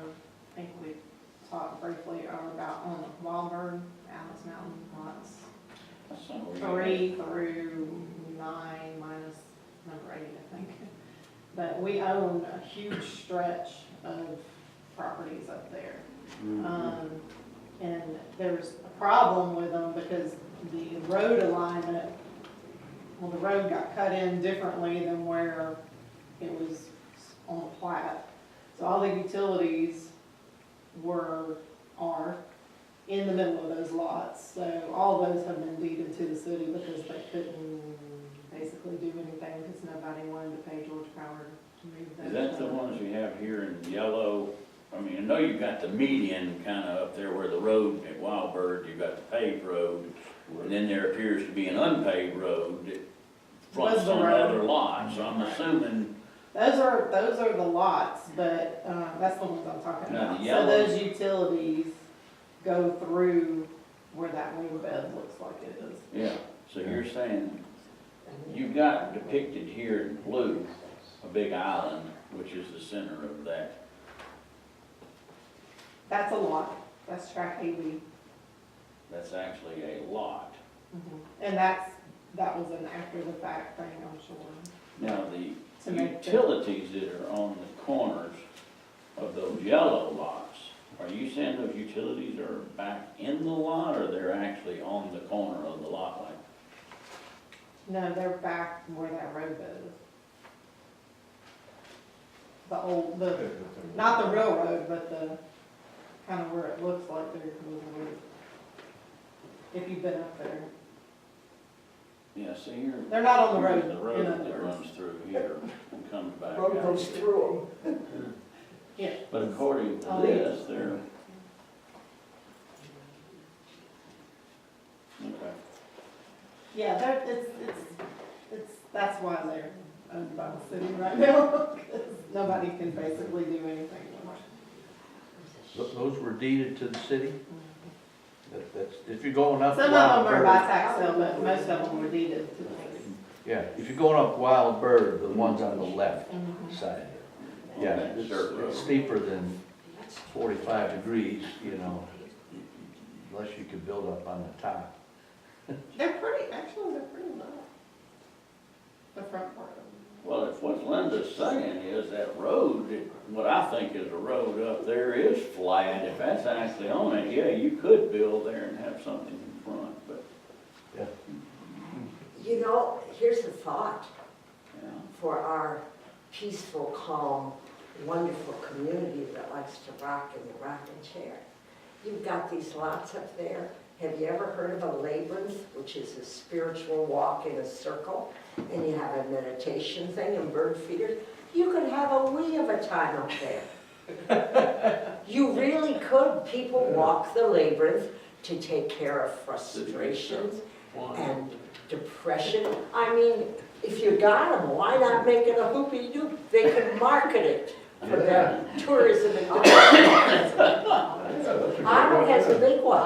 think we talked briefly about on the Wildbird, Alex Mountain lots. That's not where 3 through 9 minus number 8, I think. But we own a huge stretch of properties up there. And there's a problem with them because the road alignment, well, the road got cut in differently than where it was on the plat. So all the utilities are in the middle of those lots. So all those have been deeded to the city because they couldn't basically do anything because nobody wanted to pay Georgia Power to move those. Is that the ones you have here in yellow? I mean, I know you've got the median kind of up there where the road at Wildbird, you've got the paved road, and then there appears to be an unpaved road that fronts on other lots, so I'm assuming. Those are the lots, but, that's the ones I'm talking Now, about. the So yellow- those utilities go through where that riverbed looks like it is. Yeah, so you're saying, you've got depicted here in blue, a big island, which is the center of that. That's a lot. That's track AB. That's actually a lot. And that was an after the fact thing, I'm sure. Now, the To make the- utilities that are on the corners of those yellow lots, are you saying those utilities are back in the lot, or they're actually on the corner of the lot like? No, they're back where that road is. Not the railroad, but the, kind of where it looks like there was a road. If you've been up there. Yeah, see here. They're not on the road, The in road other that words. runs through here and comes back. Road out goes here. through Yeah. But according to I'll this, they're. Okay. Yeah, that's why they're owned by the city right now, because nobody can basically do anything with them. Those were deeded to the city? That's, if you're going up Some Wild of them are Bird. by tax sale, but most of them were deeded to the city. Yeah, if you're going up Wild Bird, the ones on the left Mhm. side. Yeah, it's steeper than 45 degrees, you know, unless you could build up on the top. They're pretty low. The front part of them. Well, if what Linda's saying is that road, what I think is a road up there is flat, if that's actually on it, yeah, you could build there and have something in front, but. Yeah. You know, here's a thought Yeah. for our peaceful, calm, wonderful community that likes to rock in the rocking chair. You've got these lots up there. Have you ever heard of a labyrinth, which is a spiritual walk in a circle? And you have a meditation thing and bird feeders. You could have a wee of a time up there. You really could. People walk the labyrinth to take care of frustrations and depression. I mean, if you got them, why not make it a hoopy-doop? They could market it for the tourism and development. Ottawa has a big one.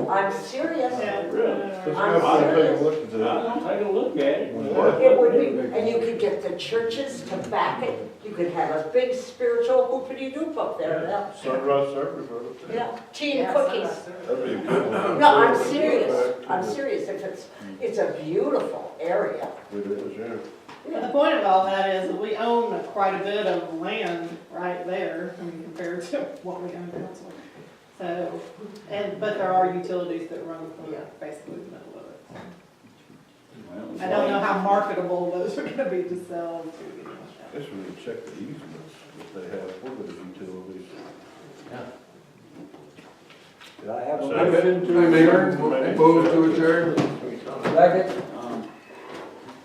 I'm serious. I'm serious. Take a look at it. It would be, and you could get the churches to back it. You could have a big spiritual hoopity-doop up there. Sunrise Service right up there. Yeah, tea and cookies. That'd be a good one. No, I'm serious. I'm serious. If it's a beautiful area. It is, yeah. But the point of all that is that we own quite a bit of land right there, I mean, compared to what we own elsewhere. So, but there are utilities that run from basically the middle of it. I don't know how marketable those are gonna be to sell to. Guess we need to check the easements that they have for those utilities. Did I have a So- motion to I make a adjourn? move to adjourn. Second?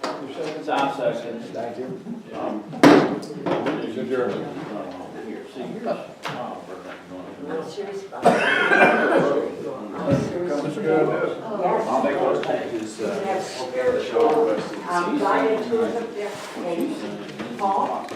Your second, I second. Thank you. Is adjourned. Here, see, here's. I'm serious about it. I'm serious. Mr. Goodell. Yes. I'll make those changes, You have okay, the spiritual, show, the rest of the season. guided tourism there. Paul,